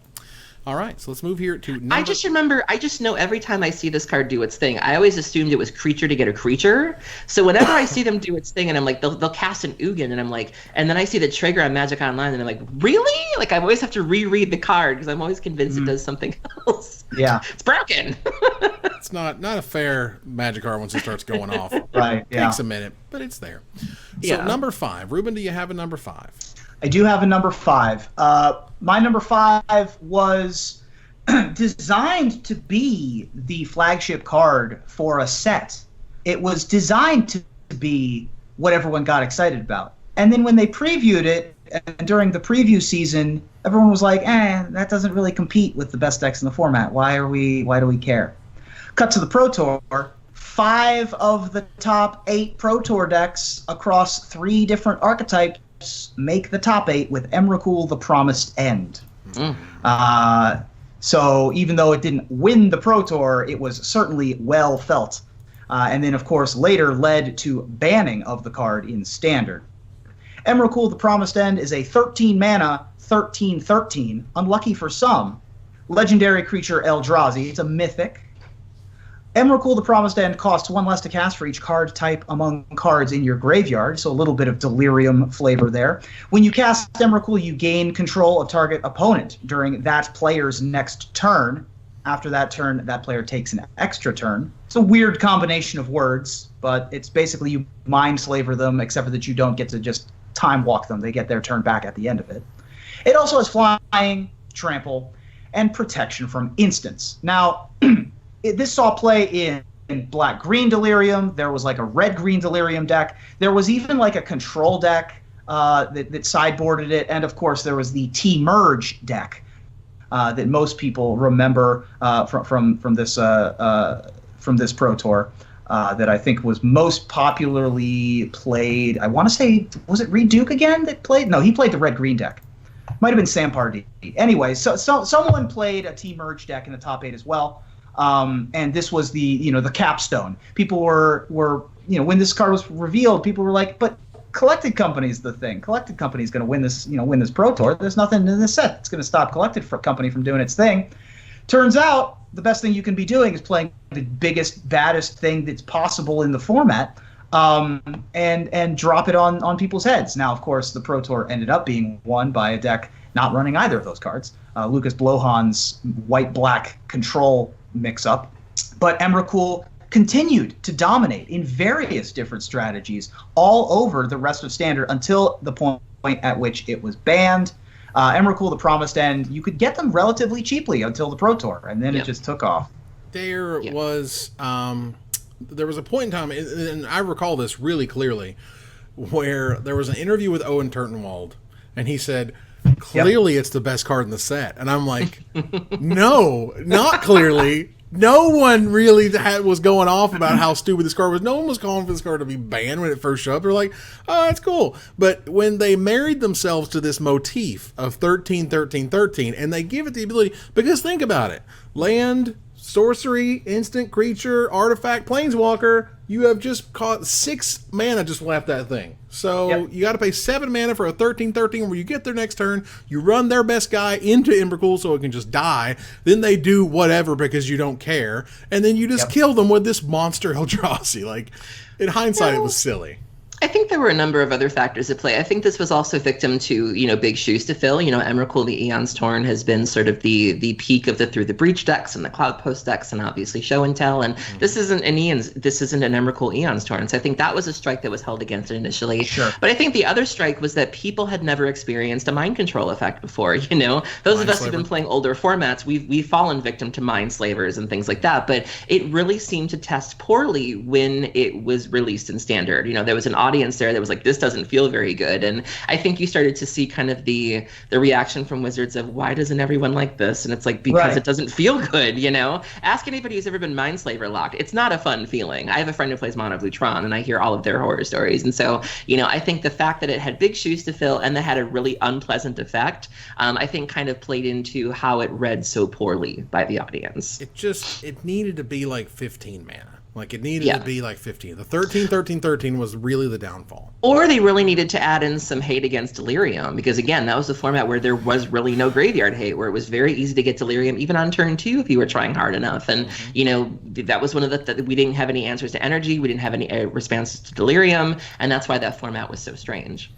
All right, so let's move here to number... I just know every time I see this card do its thing, I always assumed it was creature to get a creature. So whenever I see them do its thing, and I'm like, they'll cast an Ugin, and I'm like, and then I see the trigger on Magic Online, and I'm like, really? Like, I always have to reread the card, because I'm always convinced it does something else. Yeah. It's broken. It's not a fair Magic card once it starts going off. Right, yeah. Takes a minute, but it's there. So number 5. Ruben, do you have a number 5? I do have a number 5. My number 5 was designed to be the flagship card for a set. It was designed to be what everyone got excited about. And then when they previewed it, and during the preview season, everyone was like, that doesn't really compete with the best decks in the format. Why do we care? Cut to the Pro Tour. 5 of the top 8 Pro Tour decks across 3 different archetypes make the top 8 with Emrakul, the Promised End. So even though it didn't win the Pro Tour, it was certainly well felt. And then, of course, later led to banning of the card in Standard. Emrakul, the Promised End is a 13 mana, 13/13, unlucky for some, legendary creature Eldrazi. It's a mythic. Emrakul, the Promised End, costs 1 less to cast for each card type among cards in your graveyard, so a little bit of delirium flavor there. When you cast Emrakul, you gain control of target opponent during that player's next turn. After that turn, that player takes an extra turn. It's a weird combination of words, but it's basically you mind slaver them, except for that you don't get to just time walk them. They get their turn back at the end of it. It also has flying, trample, and protection from instants. Now, this saw play in black-green Delirium. There was like a red-green Delirium deck. There was even like a control deck that sideboarded it. And, of course, there was the T-Merge deck that most people remember from this Pro Tour that I think was most popularly played. I want to say, was it Reed Duke again that played? No, he played the red-green deck. Might have been Sam Pardee. Anyway, so someone played a T-Merge deck in the top 8 as well. And this was the capstone. People were when this card was revealed, people were like, but Collected Company's the thing. Collected Company's going to win this Pro Tour. There's nothing in this set that's going to stop Collected Company from doing its thing. Turns out the best thing you can be doing is playing the biggest, baddest thing that's possible in the format, and drop it on people's heads. Now, of course, the Pro Tour ended up being won by a deck not running either of those cards. Lucas Blohan's white-black control mix-up. But Emrakul continued to dominate in various different strategies all over the rest of Standard until the point at which it was banned. Emrakul, the Promised End, you could get them relatively cheaply until the Pro Tour, and then it just took off. There was a point in time, and I recall this really clearly, where there was an interview with Owen Turtenwald, and he said, clearly it's the best card in the set. And I'm like, no, not clearly. No one really was going off about how stupid this card was. No one was calling for this card to be banned when it first showed up. They're like, oh, that's cool. But when they married themselves to this motif of 13, 13, 13, and they give it the ability, because think about it, land, sorcery, instant creature, artifact, planeswalker, you have just caught 6 mana just left that thing. So you got to pay 7 mana for a 13/13 where you get their next turn, you run their best guy into Emrakul so it can just die, then they do whatever because you don't care, and then you just kill them with this monster Eldrazi. Like, in hindsight, it was silly. I think there were a number of other factors at play. I think this was also victim to, big shoes to fill. Emrakul, the Eons Torn, has been sort of the peak of the Through the Breach decks and the Cloud Post decks and obviously Show and Tell. And this isn't an Emrakul Eons Torn. So I think that was a strike that was held against it initially. Sure. But I think the other strike was that people had never experienced a mind control effect before. Those of us who've been playing older formats, we've fallen victim to mind slavers and things like that. But it really seemed to test poorly when it was released in Standard. There was an audience there that was like, this doesn't feel very good. And I think you started to see kind of the reaction from Wizards of, why doesn't everyone like this? And it's like, because it doesn't feel good, Ask anybody who's ever been Mindslaver locked. It's not a fun feeling. I have a friend who plays Mono Blue Tron, and I hear all of their horror stories. And so, I think the fact that it had big shoes to fill and that had a really unpleasant effect, I think kind of played into how it read so poorly by the audience. It needed to be like 15 mana. Like, it needed to be like 15. The 13, 13, 13 was really the downfall. Or they really needed to add in some hate against Delirium, because, again, that was the format where there was really no graveyard hate, where it was very easy to get Delirium, even on turn 2 if you were trying hard enough. And, that was one of the we didn't have any answers to Energy. We didn't have any responses to Delirium, and that's why that format was so strange.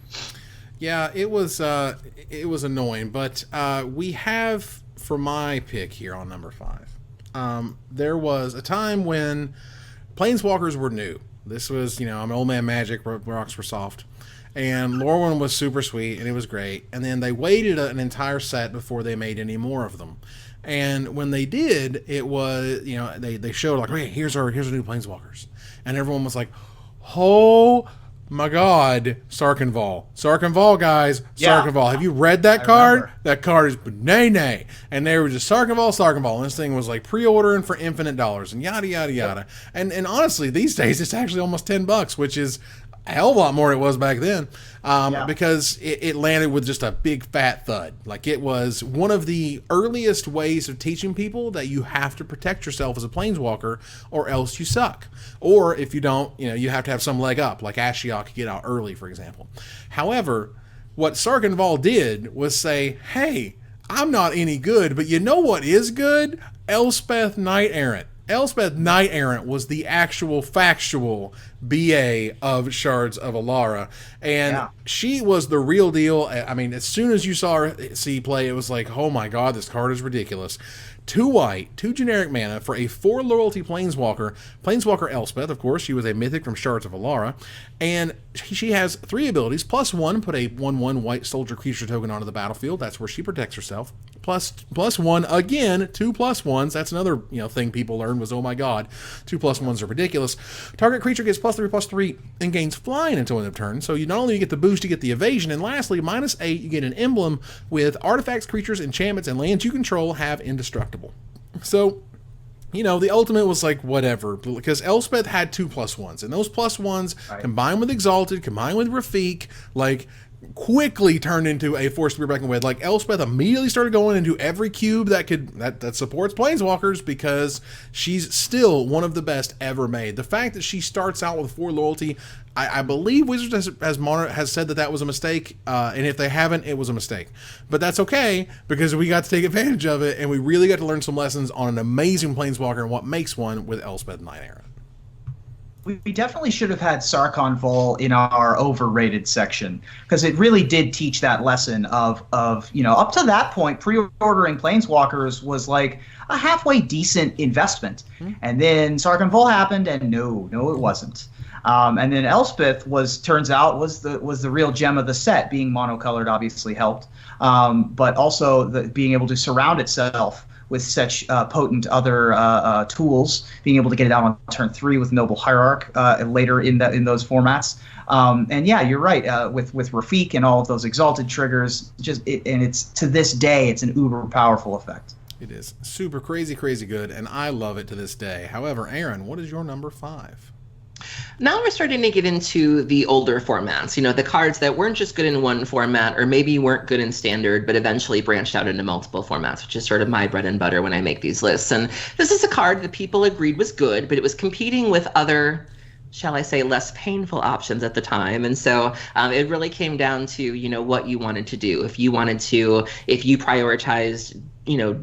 Yeah, it was annoying. But we have, for my pick here on number 5, there was a time when Planeswalkers were new. This was, I'm an old man Magic, rocks were soft. And Lorwyn was super sweet, and it was great. And then they waited an entire set before they made any more of them. And when they did, it was, they showed like, hey, here's our new Planeswalkers. And everyone was like, oh my God, Sarkhanval, guys. Sarkhanval. Have you read that card? Remember. That card is banana. And they were just Sarkhanval. And this thing was like pre-ordering for infinite dollars and yada, yada, yada. And honestly, these days, it's actually almost $10, which is a hell of a lot more than it was back then, because it landed with just a big fat thud. Like, it was one of the earliest ways of teaching people that you have to protect yourself as a planeswalker or else you suck. Or if you don't, you have to have some leg up, like Ashiok could get out early, for example. However, what Sarkhanval did was say, hey, I'm not any good, but you know what is good? Elspeth Knight Errant. Elspeth Knight Errant was the actual factual BA of Shards of Alara, and she was the real deal. I mean, as soon as you saw her see play, it was like, oh my god, this card is ridiculous. 2 white, 2 generic mana for a 4 loyalty Planeswalker. Planeswalker Elspeth, of course, she was a mythic from Shards of Alara, and she has 3 abilities. +1, put a 1/1 white soldier creature token onto the battlefield. That's where she protects herself. +1 again, 2 +1s. That's another thing people learned was, oh my god, 2 +1s are ridiculous. Target creature gets +3/+3 and gains flying until end of turn. So you not only get the boost, you get the evasion, and lastly, -8, you get an emblem with artifacts, creatures, enchantments, and lands you control have indestructible. So, the ultimate was like, whatever, because Elspeth had 2 +1s, and those +1s, combined with Exalted, combined with Rafik, quickly turned into a force to be reckoned with. Elspeth immediately started going into every cube that supports Planeswalkers, because she's still one of the best ever made. The fact that she starts out with 4 loyalty, I believe Wizards has said that was a mistake, and if they haven't, it was a mistake. But that's okay, because we got to take advantage of it, and we really got to learn some lessons on an amazing Planeswalker and what makes one with Elspeth Knight Errant. We definitely should have had Sarkhan Vol in our overrated section, because it really did teach that lesson of up to that point, pre-ordering Planeswalkers was like a halfway decent investment. And then Sarkhan Vol happened, and no, it wasn't. And then Elspeth turns out was the real gem of the set. Being monocolored obviously helped, but also being able to surround itself with such potent other tools, being able to get it out on turn 3 with Noble Hierarch later in those formats. And yeah, you're right, with Rafik and all of those Exalted triggers, and it's to this day, it's an uber powerful effect. It is super crazy good, and I love it to this day. However, Aaron, what is your number 5? Now we're starting to get into the older formats, the cards that weren't just good in one format, or maybe weren't good in Standard, but eventually branched out into multiple formats, which is sort of my bread and butter when I make these lists. And this is a card that people agreed was good, but it was competing with other, shall I say, less painful options at the time. And so it really came down to, what you wanted to do. If you prioritized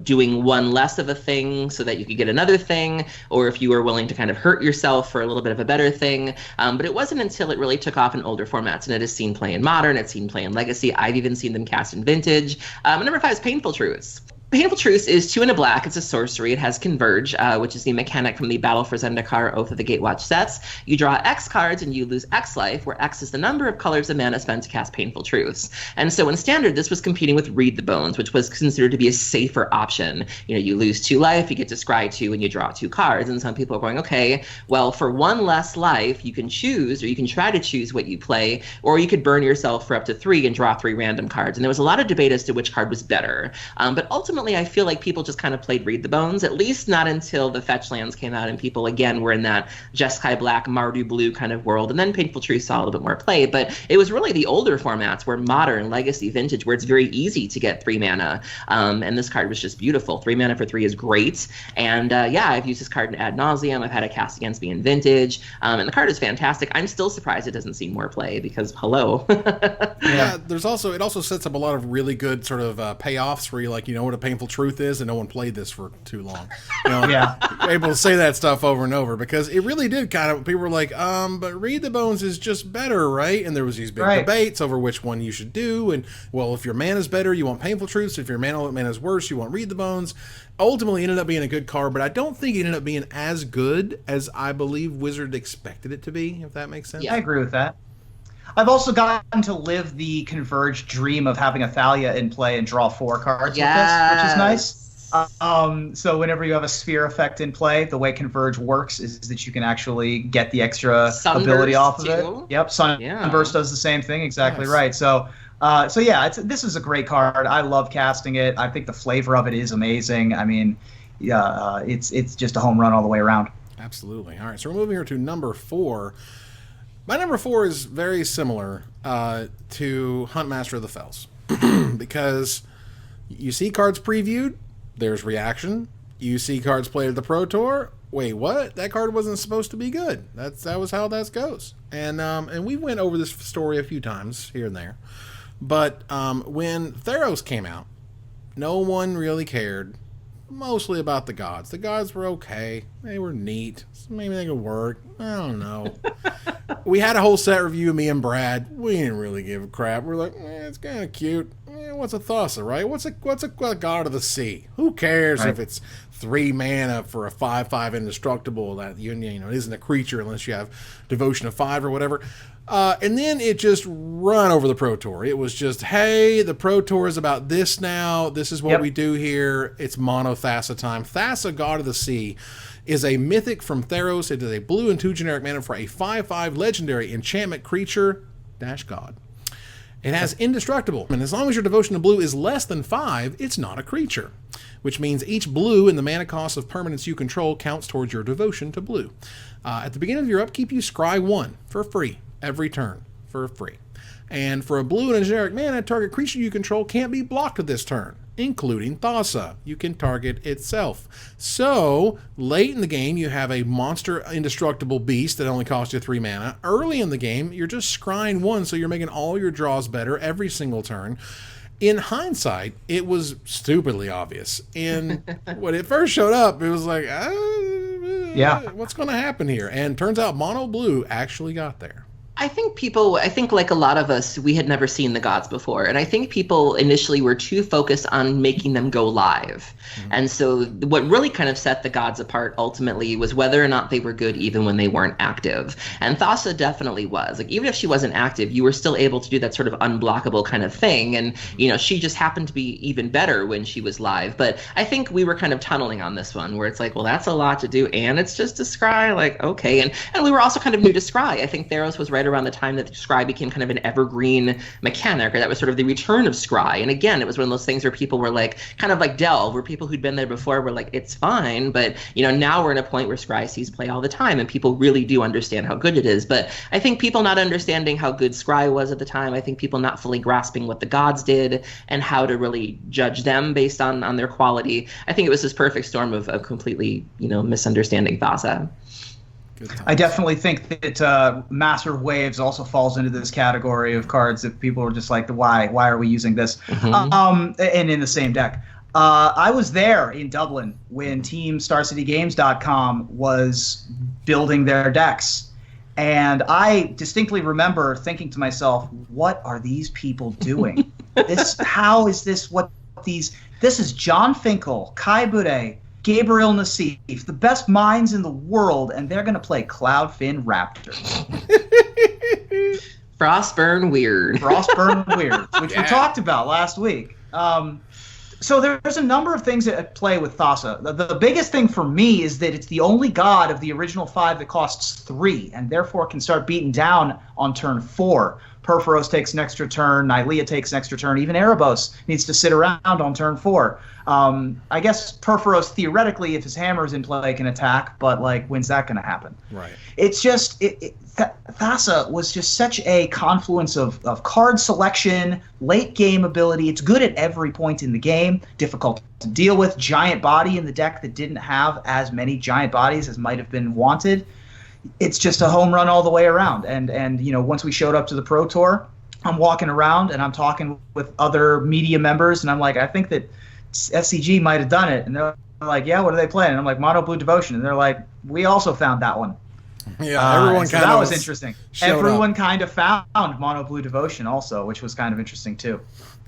doing one less of a thing so that you could get another thing, or if you were willing to kind of hurt yourself for a little bit of a better thing. But it wasn't until it really took off in older formats, and it has seen play in Modern, it's seen play in Legacy. I've even seen them cast in Vintage. Number 5 is Painful Truths. Painful Truth is 2 and a black. It's a sorcery. It has Converge, which is the mechanic from the Battle for Zendikar Oath of the Gatewatch sets. You draw X cards and you lose X life, where X is the number of colors of mana spent to cast Painful Truths. And so in Standard, this was competing with Read the Bones, which was considered to be a safer option. You lose 2 life, you get to scry 2, and you draw 2 cards. And some people are going, okay, well, for 1 less life, you can choose, or you can try to choose what you play, or you could burn yourself for up to 3 and draw 3 random cards. And there was a lot of debate as to which card was better. But ultimately, I feel like people just kind of played Read the Bones, at least not until the fetch lands came out and people again were in that Jeskai Black, Mardu Blue kind of world, and then Painful Truth saw a little bit more play. But it was really the older formats where Modern, Legacy, Vintage, where it's very easy to get 3 mana. And this card was just beautiful. 3 mana for 3 is great. And I've used this card ad nauseum. I've had it cast against me in Vintage. And the card is fantastic. I'm still surprised it doesn't see more play, because hello. Yeah, it also sets up a lot of really good sort of payoffs where you're like, what a Painful Truth is, and no one played this for too long. Able to say that stuff over and over, because it really did kind of, people were like, but Read the Bones is just better, right? And there was these big debates over which one you should do, and well, if your mana's better, you want Painful Truths. If your mana's worse, you want Read the Bones. Ultimately, it ended up being a good card, but I don't think it ended up being as good as I believe Wizard expected it to be, if that makes sense. Yeah, I agree with that. I've also gotten to live the Converged dream of having a Thalia in play and draw 4 cards with this, which is nice. So whenever you have a Sphere effect in play, the way Converge works is that you can actually get the extra ability off of it. Yep, Sunburst does the same thing. Exactly right. So this is a great card. I love casting it. I think the flavor of it is amazing. I mean, it's just a home run all the way around. Absolutely. All right, so we're moving here to number 4. My number 4 is very similar to Huntmaster of the Fells, because you see cards previewed, there's reaction. You see cards played at the Pro Tour. Wait, what? That card wasn't supposed to be good. That was how that goes. And we went over this story a few times here and there. But when Theros came out, no one really cared mostly about the gods. The gods were okay. They were neat. Maybe they could work. I don't know. We had a whole set review, me and Brad. We didn't really give a crap. We're like, it's kind of cute. What's a Thassa, right? What's a god of the sea? Who cares if it's 3 mana for a 5/5 indestructible that it isn't a creature unless you have devotion of 5 or whatever. And then it just run over the Pro Tour. It was just, hey, the Pro Tour is about this now. This is what we do here. It's mono Thassa time. Thassa, God of the Sea, is a mythic from Theros. It is a blue and 2 generic mana for a 5/5 legendary enchantment creature - god. It has indestructible, and as long as your devotion to blue is less than 5, it's not a creature, which means each blue in the mana cost of permanents you control counts towards your devotion to blue. At the beginning of your upkeep, you scry 1 for free every turn for free. And for a blue and a generic mana, target creature you control can't be blocked this turn, including Thassa. You can target itself. So, late in the game, you have a monster indestructible beast that only costs you 3 mana. Early in the game, you're just scrying 1, so you're making all your draws better every single turn. In hindsight, it was stupidly obvious. And when it first showed up, it was like, what's going to happen here? And turns out mono blue actually got there. I think like a lot of us, we had never seen the gods before. And I think people initially were too focused on making them go live. Mm-hmm. And so what really kind of set the gods apart ultimately was whether or not they were good even when they weren't active. And Thassa definitely was. Like, even if she wasn't active, you were still able to do that sort of unblockable kind of thing. And, she just happened to be even better when she was live. But I think we were kind of tunneling on this one where it's like, well, that's a lot to do. And it's just a scry. Like, okay. And we were also kind of new to scry. I think Theros was right around the time that scry became kind of an evergreen mechanic, or that was sort of the return of scry. And again, it was one of those things where people were like, kind of like Delve, where people who'd been there before were like, it's fine, but now we're in a point where scry sees play all the time, and people really do understand how good it is. But I think people not understanding how good scry was at the time, I think people not fully grasping what the gods did and how to really judge them based on their quality. I think it was this perfect storm of completely misunderstanding Thassa. I definitely think that Master of Waves also falls into this category of cards that people are just like, why are we using this? Mm-hmm. And in the same deck. I was there in Dublin when Team StarCityGames.com was building their decks. And I distinctly remember thinking to myself, what are these people doing? This is John Finkel, Kai Bude, Gabriel Nassif, the best minds in the world, and they're going to play Cloudfin Raptors. Frostburn Weird, which we talked about last week. So there's a number of things at play with Thassa. The biggest thing for me is that it's the only god of the original 5 that costs 3, and therefore can start beating down on turn 4. Perforos takes an extra turn, Nylea takes an extra turn, even Erebos needs to sit around on turn 4. I guess Perforos, theoretically, if his hammer's in play, can attack, but when's that going to happen? Right. It's just, Thassa was just such a confluence of card selection, late game ability. It's good at every point in the game, difficult to deal with, giant body in the deck that didn't have as many giant bodies as might have been wanted. It's just a home run all the way around. And once we showed up to the Pro Tour, I'm walking around and I'm talking with other media members, and I'm like, I think that SCG might have done it. And they're like, yeah, what are they playing? And I'm like, Mono Blue Devotion. And they're like, we also found that one. Yeah, everyone so that was interesting. Everyone kind of found Mono Blue Devotion also, which was kind of interesting too.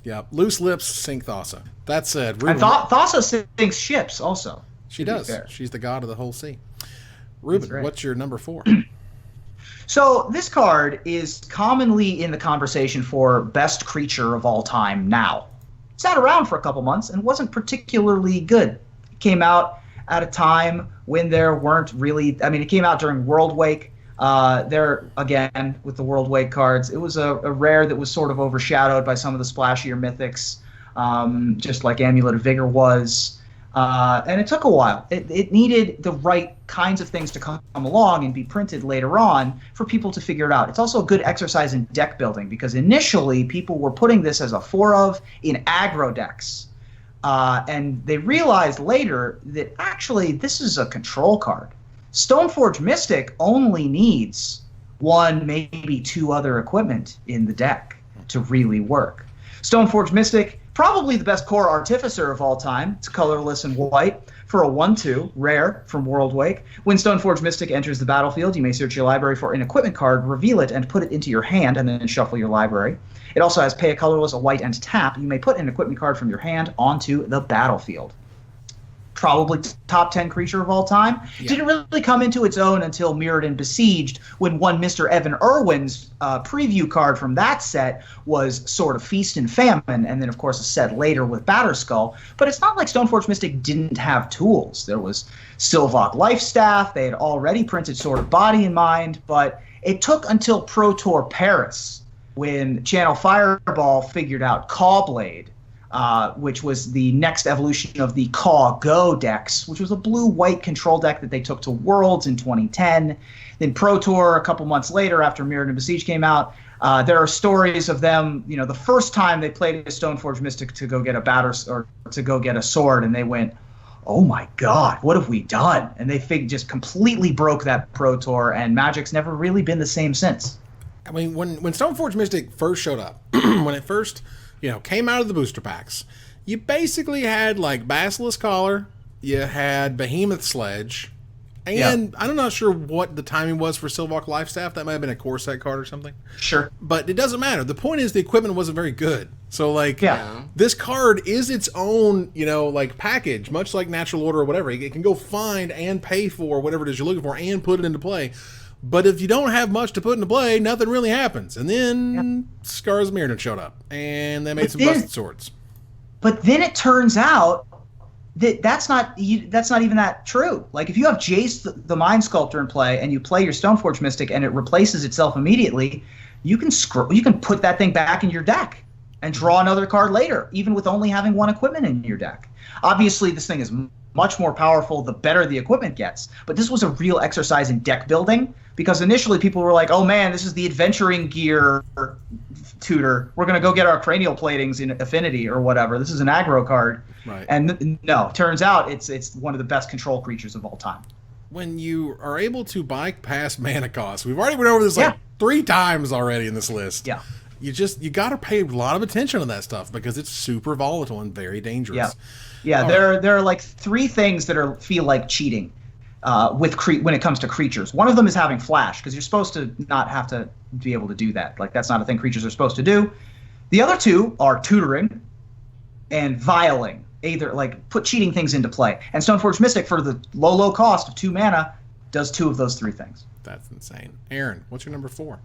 Yeah, loose lips sink Thassa. That said, Rueben, and Thassa sinks ships also. She does. She's the god of the whole sea. Rueben, what's your number 4? So this card is commonly in the conversation for best creature of all time now. It sat around for a couple months and wasn't particularly good. It came out at a time when there weren't really... it came out during World Wake. There, again, with the World Wake cards, it was a rare that was sort of overshadowed by some of the splashier mythics, just like Amulet of Vigor was. And it took a while. It needed the right kinds of things to come along and be printed later on for people to figure it out. It's also a good exercise in deck building, because initially people were putting this as a 4-of in aggro decks. And they realized later that actually this is a control card. Stoneforge Mystic only needs 1, maybe 2 other equipment in the deck to really work. Stoneforge Mystic Probably the best core Artificer of all time. It's colorless and white for a 1/2, rare from Worldwake. When Stoneforge Mystic enters the battlefield, you may search your library for an equipment card, reveal it, and put it into your hand, and then shuffle your library. It also has pay a colorless, a white, and tap. You may put an equipment card from your hand onto the battlefield. Probably top 10 creature of all time. Yeah. Didn't really come into its own until Mirrored and Besieged, when one Mr. Evan Irwin's preview card from that set was Sword of Feast and Famine, and then of course a set later with Batterskull. But it's not like Stoneforge Mystic didn't have tools. There was Sylvok Lifestaff. They had already printed Sword of Body and Mind, but it took until Pro Tour Paris when Channel Fireball figured out Cawblade, which was the next evolution of the Caw Go decks, which was a blue-white control deck that they took to Worlds in 2010. Then Pro Tour, a couple months later, after Mirrored and Besieged came out, there are stories of them, the first time they played a Stoneforge Mystic to go get or to go get a sword, and they went, oh my God, what have we done? And they just completely broke that Pro Tour, and Magic's never really been the same since. I mean, when Stoneforge Mystic first showed up, when it first came out of the booster packs, you basically had like Basilisk Collar, you had Behemoth Sledge, and I'm not sure what the timing was for Sylvok Lifestaff. That might have been a core set card or something. Sure. But it doesn't matter. The point is the equipment wasn't very good. So this card is its own, package, much like Natural Order or whatever. It can go find and pay for whatever it is you're looking for and put it into play. But if you don't have much to put into play, nothing really happens. And then Scars Mirrodin showed up, and they made some busted swords. But then it turns out that that's not even that true. Like, if you have Jace the Mind Sculptor in play, and you play your Stoneforge Mystic, and it replaces itself immediately, you can put that thing back in your deck and draw another card later, even with only having one equipment in your deck. Obviously, this thing is much more powerful the better the equipment gets. But this was a real exercise in deck building, because initially people were like, oh man, this is the adventuring gear tutor. We're going to go get our cranial platings in Affinity or whatever. This is an aggro card. Right. And no, turns out it's one of the best control creatures of all time. When you are able to bypass mana cost, we've already went over this 3 times already in this list. Yeah. You got to pay a lot of attention to that stuff because it's super volatile and very dangerous. Yeah, there are like 3 things that feel like cheating when it comes to creatures. One of them is having flash, because you're supposed to not have to be able to do that. Like, that's not a thing creatures are supposed to do. The other 2 are tutoring and vialing. Either put cheating things into play. And Stoneforge Mystic, for the low cost of 2 mana, does 2 of those 3 things. That's insane. Aaron, what's your number 4?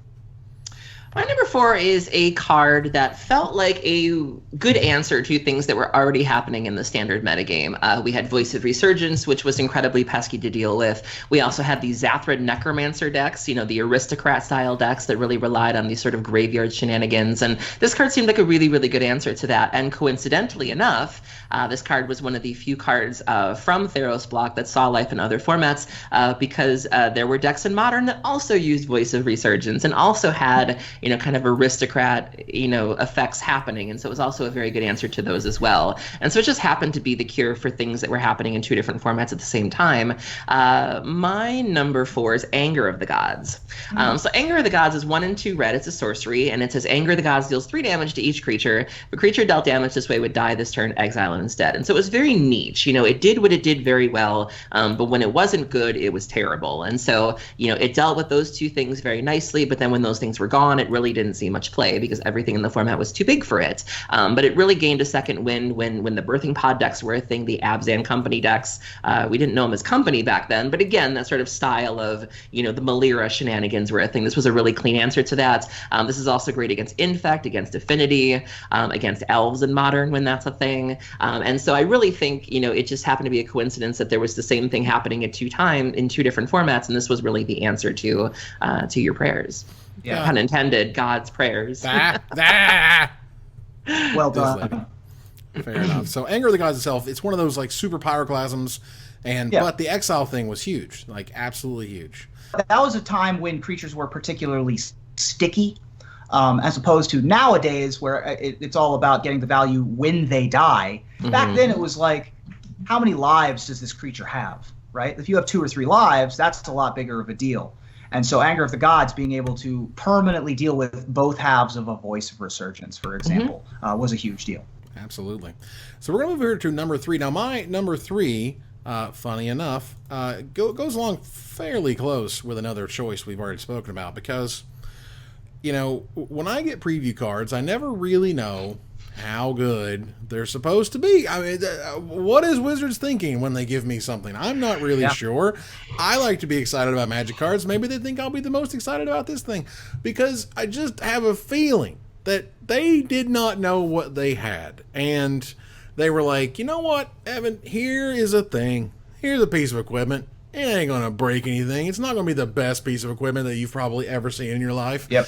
My number 4 is a card that felt like a good answer to things that were already happening in the standard metagame. We had Voice of Resurgence, which was incredibly pesky to deal with. We also had the Zathrid Necromancer decks, the aristocrat-style decks that really relied on these sort of graveyard shenanigans. And this card seemed like a really, really good answer to that. And coincidentally enough, this card was one of the few cards from Theros block that saw life in other formats, because there were decks in Modern that also used Voice of Resurgence and also had kind of aristocrat, effects happening. And so it was also a very good answer to those as well. And so it just happened to be the cure for things that were happening in 2 different formats at the same time. My number 4 is Anger of the Gods. So Anger of the Gods is 1 and 2 red. It's a sorcery, and it says Anger of the Gods deals 3 damage to each creature. If a creature dealt damage this way would die this turn, exile it instead. And so it was very niche. It did what it did very well, but when it wasn't good, it was terrible. And so, it dealt with those 2 things very nicely, but then when those things were gone, it really didn't see much play because everything in the format was too big for it. But it really gained a second wind when the Birthing Pod decks were a thing, the Abzan Company decks. We didn't know them as company back then, but again, that sort of style of, the Malira shenanigans were a thing. This was a really clean answer to that. This is also great against Infect, against Affinity, against Elves in Modern when that's a thing. And so I really think, it just happened to be a coincidence that there was the same thing happening at 2 times in 2 different formats, and this was really the answer to your prayers. Yeah. Pun intended, God's prayers. Well done. Fair enough. So Anger of the Gods itself, it's one of those super pyroclasms, but the exile thing was huge, absolutely huge. That was a time when creatures were particularly sticky, as opposed to nowadays where it's all about getting the value when they die. Mm-hmm. Back then it was like, how many lives does this creature have, right? If you have 2 or 3 lives, that's a lot bigger of a deal. And so Anger of the Gods, being able to permanently deal with both halves of a Voice of Resurgence, for example, was a huge deal. Absolutely. So we're going to move here to number 3. Now, my number 3, funny enough, goes along fairly close with another choice we've already spoken about, because, you know, when I get preview cards, I never really know how good they're supposed to be. I mean, what is Wizards thinking when they give me something? I'm not really sure. I like to be excited about Magic cards. Maybe they think I'll be the most excited about this thing, because I just have a feeling that they did not know what they had. And they were like, you know what, Evan, here is a thing. Here's a piece of equipment. It ain't going to break anything. It's not going to be the best piece of equipment that you've probably ever seen in your life. Yep.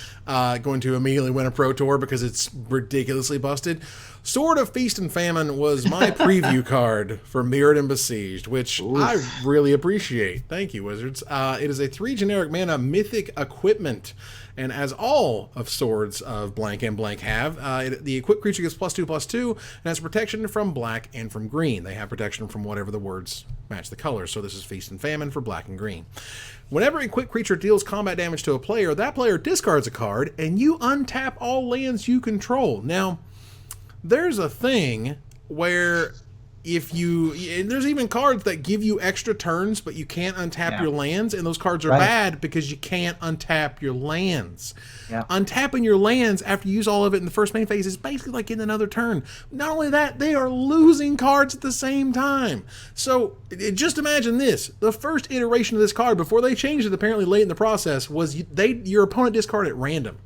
Going to immediately win a Pro Tour because it's ridiculously busted. Sword of Feast and Famine was my preview card for Mirrored and Besieged, which I really appreciate. Thank you, Wizards. It is a 3 generic mana mythic equipment. And as all of Swords of Blank and Blank have, the equipped creature gets +2/+2 and has protection from black and from green. They have protection from whatever the words match the colors. So this is Feast and Famine for black and green. Whenever a equipped creature deals combat damage to a player, that player discards a card, and you untap all lands you control. Now, there's a thing where there's even cards that give you extra turns, but you can't untap your lands, and those cards are bad because you can't untap your lands. Yeah. Untapping your lands after you use all of it in the first main phase is basically like getting another turn. Not only that, they are losing cards at the same time. So just imagine this. The first iteration of this card, before they changed it apparently late in the process, was your opponent discarded at random.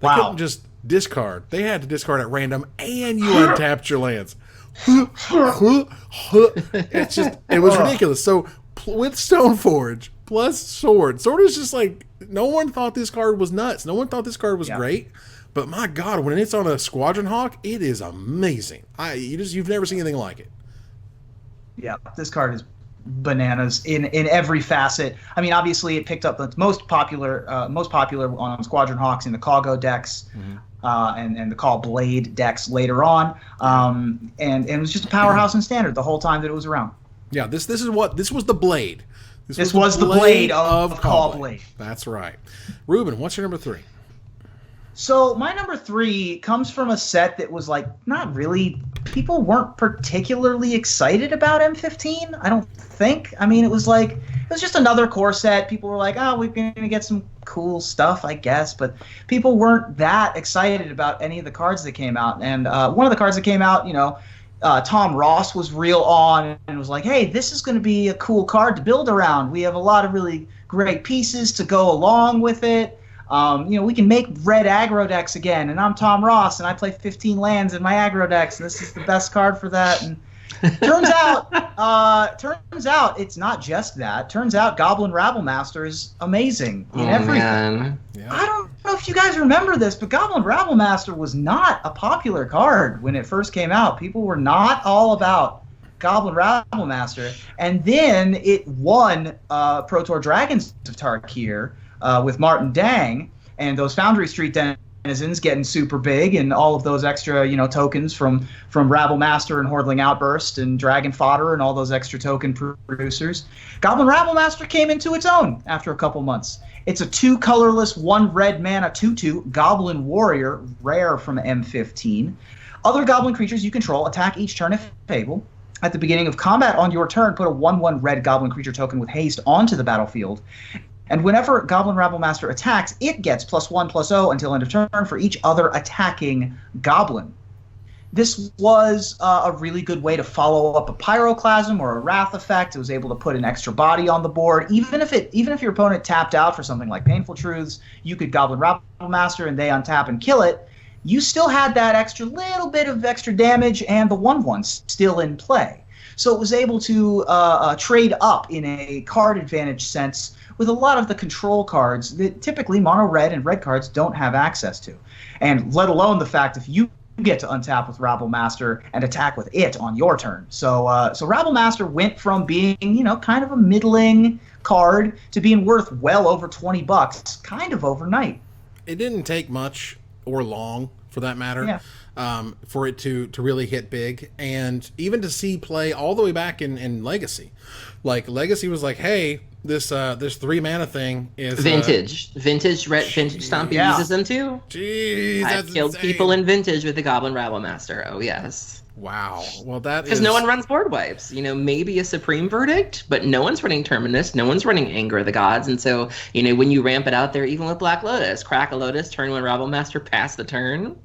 They couldn't just discard. They had to discard at random, and you untapped your lands. It was ridiculous. So with Stoneforge plus Sword is just like, no one thought this card was nuts. No one thought this card was great. But my God, when it's on a Squadron Hawk, it is amazing. You've never seen anything like it. Yeah, this card is bananas in every facet. I mean, obviously it picked up the most popular on Squadron Hawks in the Cargo decks. Mm-hmm. And the Call Blade decks later on, and it was just a powerhouse in Standard the whole time that it was around. Yeah, this was the Blade. This was the blade of Call Blade. That's right. Rueben, what's your number 3? So my number 3 comes from a set that was like not really. People weren't particularly excited about M15. I don't think. I mean, it was just another core set. People were like, oh, we're going to get some cool stuff, I guess. But people weren't that excited about any of the cards that came out. And one of the cards that came out, Tom Ross was real on and was like, hey, this is going to be a cool card to build around. We have a lot of really great pieces to go along with it. We can make red aggro decks again, and I'm Tom Ross, and I play 15 lands in my aggro decks, and this is the best card for that. And turns out it's not just that. Turns out Goblin Rabblemaster is amazing in everything. Yeah. I don't know if you guys remember this, but Goblin Rabblemaster was not a popular card when it first came out. People were not all about Goblin Rabblemaster, and then it won Pro Tour Dragons of Tarkir. With Martin Dang and those Foundry Street denizens getting super big, and all of those extra tokens from Rabblemaster and Hordling Outburst and Dragon Fodder and all those extra token producers. Goblin Rabblemaster came into its own after a couple months. It's a 2 colorless, 1 red mana 2/2 Goblin Warrior, rare from M15. Other Goblin creatures you control attack each turn if able. At the beginning of combat on your turn, put a 1/1 red Goblin creature token with haste onto the battlefield. And whenever Goblin Rabblemaster attacks, it gets +1/+0 until end of turn for each other attacking Goblin. This was a really good way to follow up a Pyroclasm or a Wrath effect. It was able to put an extra body on the board. Even if your opponent tapped out for something like Painful Truths, you could Goblin Rabblemaster and they untap and kill it. You still had that little bit of extra damage and the 1/1 still in play. So it was able to trade up in a card advantage sense with a lot of the control cards that typically mono red and red cards don't have access to. And let alone the fact if you get to untap with Rabblemaster and attack with it on your turn. So Rabblemaster went from being, kind of a middling card to being worth well over $20 kind of overnight. It didn't take much or long for that matter. Yeah. For it to really hit big, and even to see play all the way back in Legacy. Like Legacy was like, hey, this 3 mana thing is Vintage Stompy uses them too. Jeez, I've killed people in Vintage with the Goblin Rabblemaster. Oh yes. Wow. Well, that is because no one runs board wipes. Maybe a Supreme Verdict, but no one's running Terminus. No one's running Anger of the Gods, and so when you ramp it out there, even with Black Lotus, crack a Lotus, turn 1 Rabblemaster, pass the turn.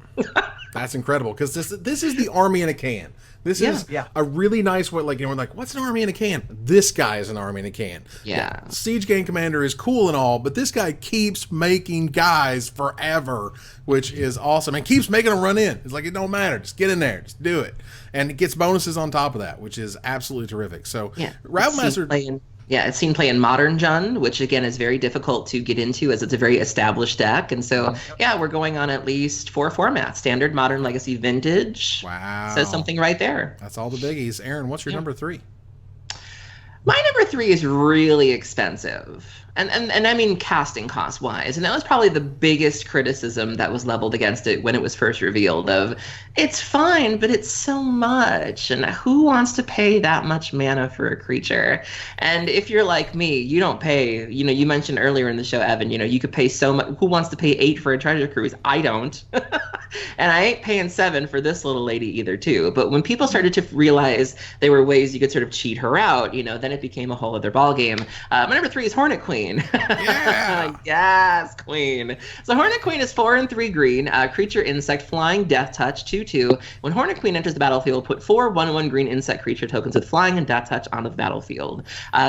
That's incredible, because this is the army in a can. This is a really nice way. We're like, what's an army in a can? This guy is an army in a can. Yeah. Siege Gang Commander is cool and all, but this guy keeps making guys forever, which is awesome, and keeps making them run in. It's like, it don't matter. Just get in there. Just do it. And it gets bonuses on top of that, which is absolutely terrific. So, Rabblemaster... It's seen play in Modern Jund, which again is very difficult to get into as it's a very established deck. And so, we're going on at least 4 formats: Standard, Modern, Legacy, Vintage. Wow. Says something right there. That's all the biggies. Aaron, what's your number 3? My number 3 is really expensive. And I mean casting cost wise. And that was probably the biggest criticism that was leveled against it when it was first revealed of, it's fine, but it's so much. And who wants to pay that much mana for a creature? And if you're like me, you don't pay, you mentioned earlier in the show, Evan, you could pay so much. Who wants to pay 8 for a treasure cruise? I don't. And I ain't paying 7 for this little lady either, too. But when people started to realize there were ways you could sort of cheat her out, then it became a whole other ballgame. My number 3 is Hornet Queen. Yeah. Yes, Queen. So Hornet Queen is 4 and 3 green, creature insect, flying, death touch, 2/2. When Hornet Queen enters the battlefield, put 4 1/1 green insect creature tokens with flying and death touch onto the battlefield.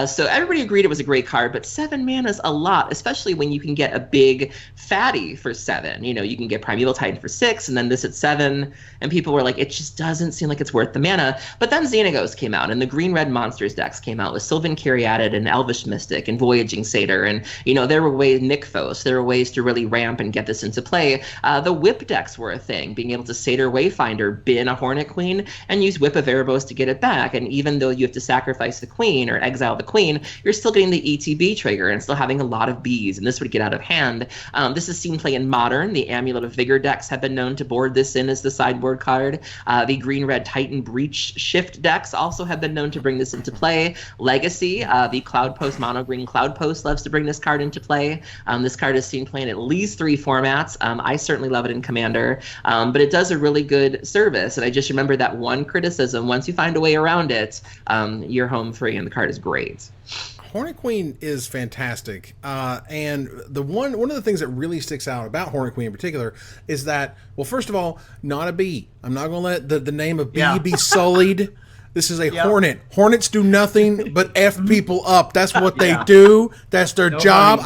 So everybody agreed it was a great card, but 7 mana is a lot, especially when you can get a big fatty for 7. You can get Primeval Titan for 6, and then this at 7, and people were like, it just doesn't seem like it's worth the mana. But then Xenagos came out, and the green-red monsters decks came out with Sylvan Caryatid and Elvish Mystic and Voyaging Satyr. And, there were ways, Nykthos, there were ways to really ramp and get this into play. The whip decks were a thing, being able to Satyr Wayfinder, bin a Hornet Queen, and use Whip of Erebos to get it back. And even though you have to sacrifice the queen or exile the queen, you're still getting the ETB trigger and still having a lot of bees, and this would get out of hand. This is seen play in Modern. The Amulet of Vigor decks have been known to board this in as the sideboard card. The green-red Titan Breach Shift decks also have been known to bring this into play. Legacy, the Cloud Post, mono-green Cloud Post loves to bring this card into play. This card is seen playing at least 3 formats. I certainly love it in Commander, but it does a really good service. And I just remember that one criticism: once you find a way around it, you're home free, and the card is great. Hornet Queen is fantastic, and one of the things that really sticks out about Hornet Queen in particular is that, well, first of all, not a bee. I'm not going to let the name of bee be sullied. This is a hornet. Hornets do nothing but F people up. That's what they do. That's their job.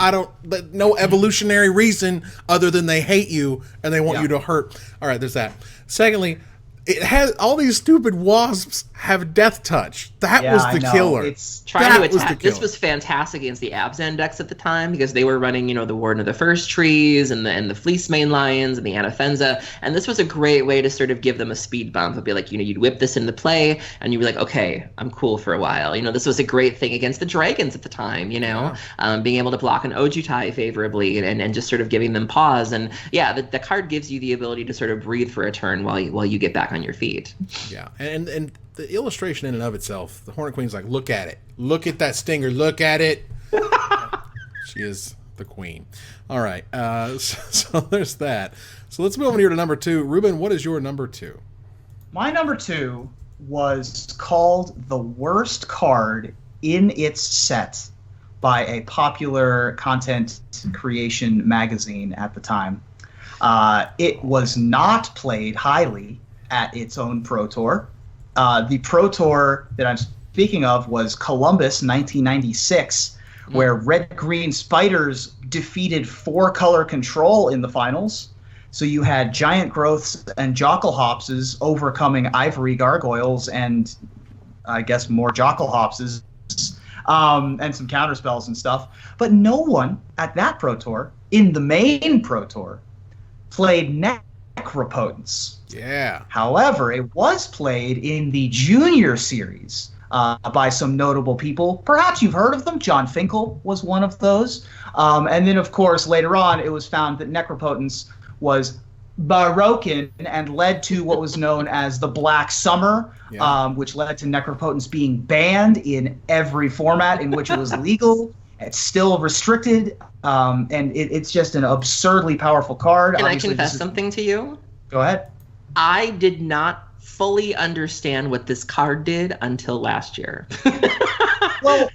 No evolutionary reason other than they hate you and they want you to hurt. All right, there's that. Secondly, it has all these stupid wasps have death touch. That was the killer. It's trying to attack. This was fantastic against the Abzan decks at the time because they were running, the Warden of the First Trees and the Fleece Mane Lions and the Anafenza, and this was a great way to sort of give them a speed bump. It'd be like, you'd whip this into play and you'd be like, okay, I'm cool for a while. This was a great thing against the dragons at the time. Being able to block an Ojutai favorably and just sort of giving them pause. And the card gives you the ability to sort of breathe for a turn while you get back on your feet. Yeah, and the illustration in and of itself, the Hornet Queen's like, look at it. Look at that stinger. Look at it. She is the queen. All right, so there's that. So let's move on here to number 2. Rueben, what is your number 2? My number 2 was called the worst card in its set by a popular content creation magazine at the time. It was not played highly at its own Pro Tour. The Pro Tour that I'm speaking of was Columbus 1996, where Red-Green Spiders defeated 4-color control in the finals. So you had Giant Growths and Jockalhopses overcoming Ivory Gargoyles and I guess more Jockalhopses and some counterspells and stuff. But no one at that Pro Tour, in the main Pro Tour, played Necropotence. Yeah. However, it was played in the Junior Series by some notable people. Perhaps you've heard of them. John Finkel was one of those. And then, of course, later on, it was found that Necropotence was broken and led to what was known as the Black Summer, which led to Necropotence being banned in every format in which it was legal. It's still restricted, and it's just an absurdly powerful card. Can I confess something to you? Go ahead. I did not fully understand what this card did until last year. Well,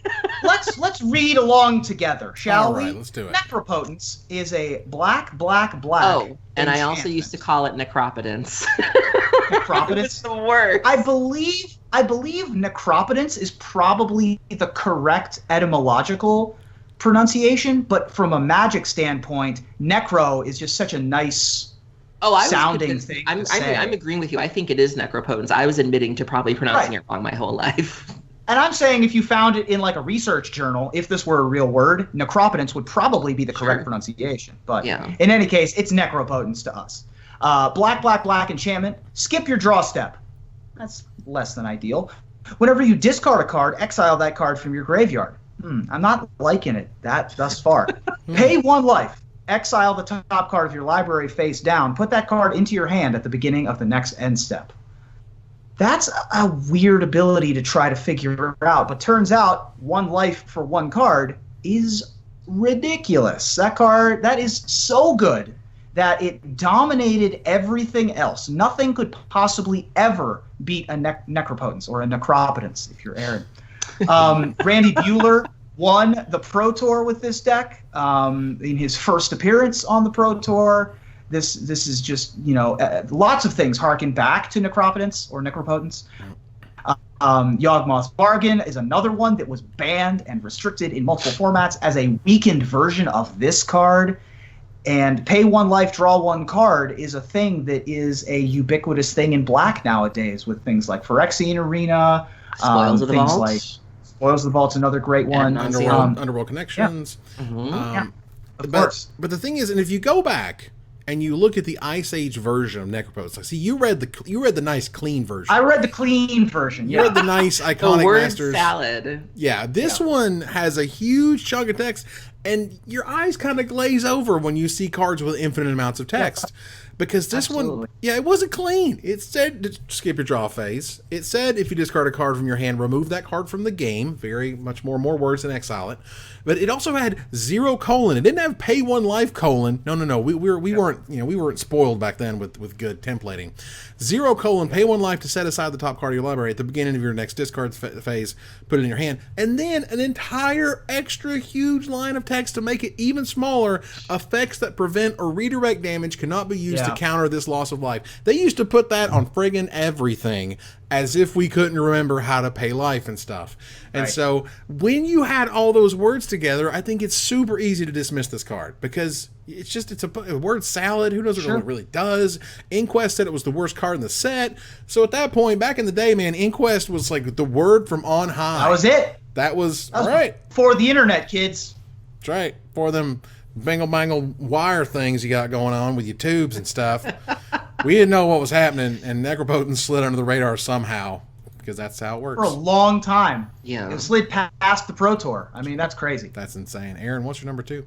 let's read along together, shall we? All right, let's do it. Necropotence is a black. Oh, and I also used to call it Necropotence. Necropotence? It's the worst. I believe Necropotence is probably the correct etymological pronunciation, but from a Magic standpoint, Necro is just such a nice sounding thing. I'm agreeing with you. I think it is Necropotence. I was admitting to probably pronouncing it wrong my whole life. And I'm saying if you found it in like a research journal, if this were a real word, Necropotence would probably be the correct pronunciation. But in any case, it's Necropotence to us. Black enchantment. Skip your draw step. That's less than ideal. Whenever you discard a card, exile that card from your graveyard. I'm not liking it thus far. Pay 1 life. Exile the top card of your library face down. Put that card into your hand at the beginning of the next end step. That's a weird ability to try to figure out, but turns out 1 life for 1 card is ridiculous. That is so good that it dominated everything else. Nothing could possibly ever beat a Necropotence or a Necropotence, if you're Aaron. Randy Buehler won the Pro Tour with this deck in his first appearance on the Pro Tour. This is just, lots of things harken back to Necropotence or Necropotence. Yawgmoth's Bargain is another one that was banned and restricted in multiple formats as a weakened version of this card. And pay 1 life, draw 1 card is a thing that is a ubiquitous thing in Black nowadays with things like Phyrexian Arena, Spoils of the things Vault. like Spoils of the Vault's another great one. Underworld Connections. Of course. But the thing is, and if you go back and you look at the Ice Age version of Necropotence, see, you read the nice clean version. I read the clean version. You read the nice iconic the word Masters salad. Yeah, this one has a huge chunk of text, and your eyes kind of glaze over when you see cards with infinite amounts of text. Because this one, it wasn't clean. It said to skip your draw phase. It said if you discard a card from your hand, remove that card from the game. Very much more words than exile it. But it also had 0:: It didn't have pay 1 life : No. We weren't spoiled back then with good templating. 0:: pay 1 life to set aside the top card of your library at the beginning of your next discard phase. Put it in your hand, and then an entire extra huge line of text to make it even smaller. Effects that prevent or redirect damage cannot be used to counter this loss of life. They used to put that on friggin' everything, as if we couldn't remember how to pay life and stuff. And so when you had all those words together, I think it's super easy to dismiss this card because it's a word salad. Who knows what it really does? Inquest said it was the worst card in the set. So at that point, back in the day, man, Inquest was like the word from on high. That was it. That was all right. For the internet, kids. That's right. For them bangle wire things you got going on with your tubes and stuff. We didn't know what was happening, and Necropotence slid under the radar somehow, because that's how it works. For a long time. Yeah. It slid past the Pro Tour. I mean, that's crazy. That's insane. Aaron, what's your number 2?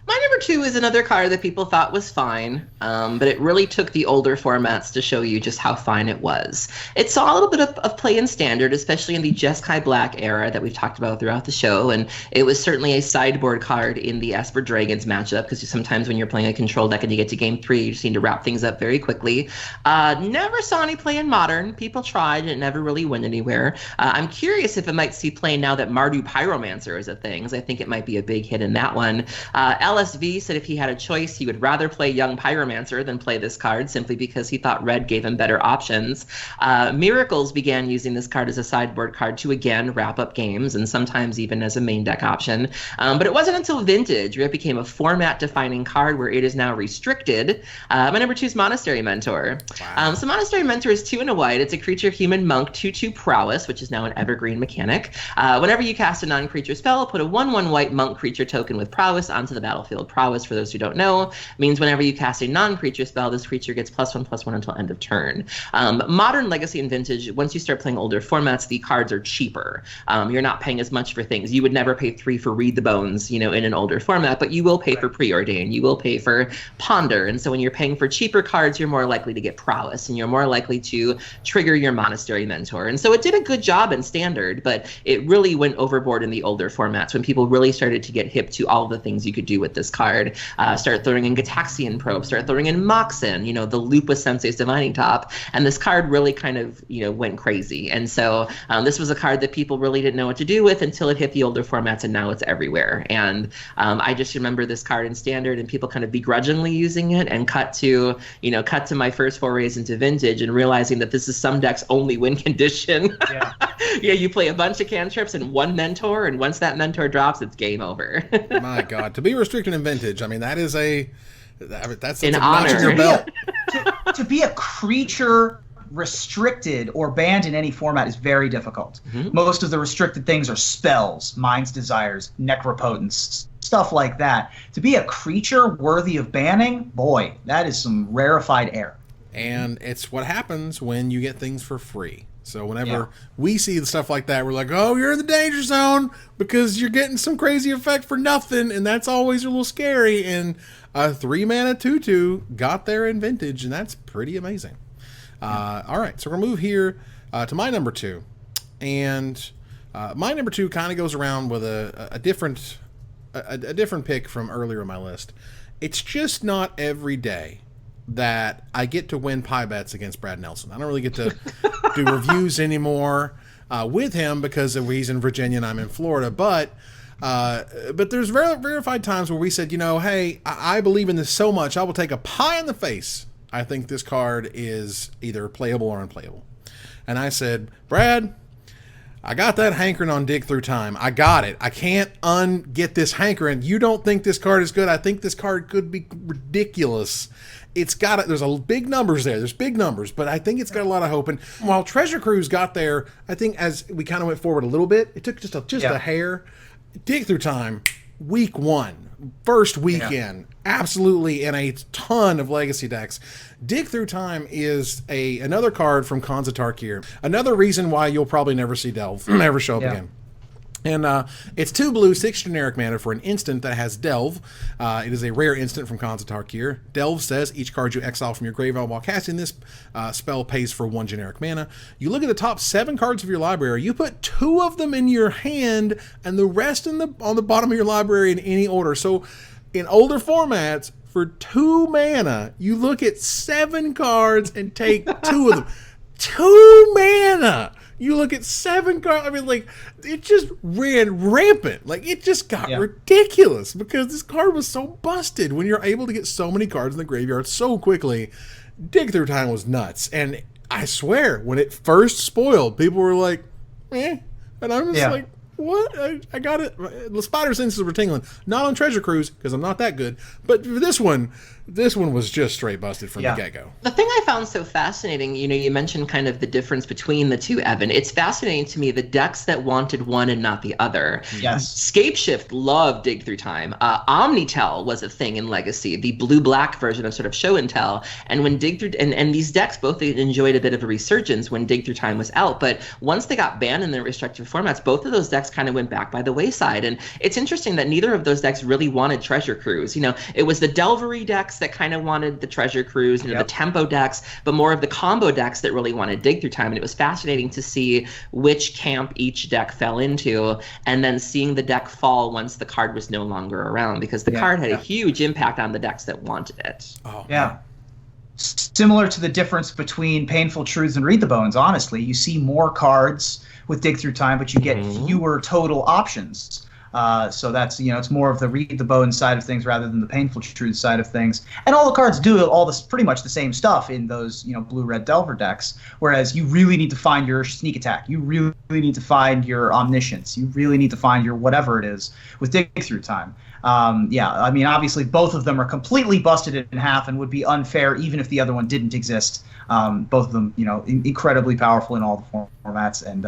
My number 2 is another card that people thought was fine, but it really took the older formats to show you just how fine it was. It saw a little bit of play in Standard, especially in the Jeskai Black era that we've talked about throughout the show, and it was certainly a sideboard card in the Esper Dragons matchup, because sometimes when you're playing a control deck and you get to game 3, you just need to wrap things up very quickly. Never saw any play in Modern. People tried, and it never really went anywhere. I'm curious if it might see play now that Mardu Pyromancer is a thing, because I think it might be a big hit in that one. LSV said if he had a choice, he would rather play Young Pyromancer than play this card, simply because he thought red gave him better options. Miracles began using this card as a sideboard card to, again, wrap up games, and sometimes even as a main deck option. But it wasn't until Vintage where it became a format-defining card where it is now restricted. My number 2 is Monastery Mentor. Wow. So Monastery Mentor is 2 and a white. It's a creature human monk 2/2 prowess, which is now an evergreen mechanic. Whenever you cast a non-creature spell, put a 1/1 white monk creature token with prowess onto the battlefield prowess, for those who don't know, means whenever you cast a non-creature spell, this creature gets +1/+1 until end of turn. Modern, Legacy, and Vintage, once you start playing older formats, the cards are cheaper. You're not paying as much for things. You would never pay 3 for Read the Bones, in an older format, but you will pay for Preordain. You will pay for Ponder. And so when you're paying for cheaper cards, you're more likely to get prowess, and you're more likely to trigger your Monastery Mentor. And so it did a good job in Standard, but it really went overboard in the older formats when people really started to get hip to all the things you could do with this card. Start throwing in Gitaxian Probe, start throwing in Moxen, the loop with Sensei's Divining Top, and this card really kind of, went crazy. And so this was a card that people really didn't know what to do with until it hit the older formats, and now it's everywhere. And I just remember this card in Standard and people kind of begrudgingly using it, and cut to my first forays into Vintage and realizing that this is some deck's only win condition. Yeah. You play a bunch of cantrips and 1 mentor, and once that mentor drops, it's game over. My God, to be restricted in Vintage, I mean, that's an a honor. notch in your belt. To be a creature restricted or banned in any format is very difficult. Mm-hmm. Most of the restricted things are spells, Mind's Desires, Necropotence, stuff like that. To be a creature worthy of banning, boy, that is some rarefied air. And it's what happens when you get things for free. So whenever we see the stuff like that, we're like, oh, you're in the danger zone because you're getting some crazy effect for nothing, and that's always a little scary. And a 3-mana 2/2 got there in Vintage, and that's pretty amazing. All right, so we're going to move here to my number 2. And my number 2 kind of goes around with a different pick from earlier in my list. It's just not every day that I get to win pie bets against Brad Nelson. I don't really get to do reviews anymore with him because he's in Virginia and I'm in Florida. But there's verified times where we said, hey, I believe in this so much, I will take a pie in the face. I think this card is either playable or unplayable. And I said, Brad, I got that hankering on Dig Through Time. I got it. I can't get this hankering. You don't think this card is good. I think this card could be ridiculous. It's got it. There's big numbers there. There's big numbers, but I think it's got a lot of hope. And while Treasure Cruise got there, I think as we kind of went forward a little bit, it took just a hair. Dig Through Time, week 1, first weekend, absolutely in a ton of Legacy decks. Dig Through Time is another card from Khans of Tarkir. Another reason why you'll probably never see Delve ever show up again. And it's 2 blue, 6 generic mana for an instant that has Delve. It is a rare instant from Khans of Tarkir. Delve says each card you exile from your graveyard while casting this spell pays for 1 generic mana. You look at the top 7 cards of your library. You put 2 of them in your hand and the rest on the bottom of your library in any order. So in older formats, for 2 mana, you look at 7 cards and take 2 of them. 2 mana! You look at 7 cards. I mean, it just ran rampant. It just got ridiculous because this card was so busted when you're able to get so many cards in the graveyard so quickly. Dig Through Time was nuts. And I swear, when it first spoiled, people were like, eh. And I'm just like, what? I got it. The spider senses were tingling. Not on Treasure Cruise, because I'm not that good. But for this one was just straight busted from the get-go. The thing I found so fascinating, you mentioned kind of the difference between the two, Evan. It's fascinating to me, the decks that wanted one and not the other. Yes. Scapeshift loved Dig Through Time. Omnitel was a thing in Legacy, the blue-black version of sort of show and tell. And when Dig Through, and these decks both enjoyed a bit of a resurgence when Dig Through Time was out. But once they got banned in their restricted formats, both of those decks kind of went back by the wayside. And it's interesting that neither of those decks really wanted Treasure Cruise. It was the Delvery decks that kind of wanted the Treasure Cruise, the tempo decks, but more of the combo decks that really wanted Dig Through Time. And it was fascinating to see which camp each deck fell into, and then seeing the deck fall once the card was no longer around, because the card had a huge impact on the decks that wanted it. Oh, yeah. Similar to the difference between Painful Truths and Read the Bones, honestly. You see more cards with Dig Through Time, but you get fewer total options. So that's, it's more of the Read the Bones side of things rather than the Painful Truth side of things. And all the cards do all this pretty much the same stuff in those, blue-red Delver decks, whereas you really need to find your Sneak Attack. You really need to find your Omniscience. You really need to find your whatever it is with Dig Through Time. Obviously both of them are completely busted in half and would be unfair even if the other one didn't exist. Both of them, incredibly powerful in all the formats, and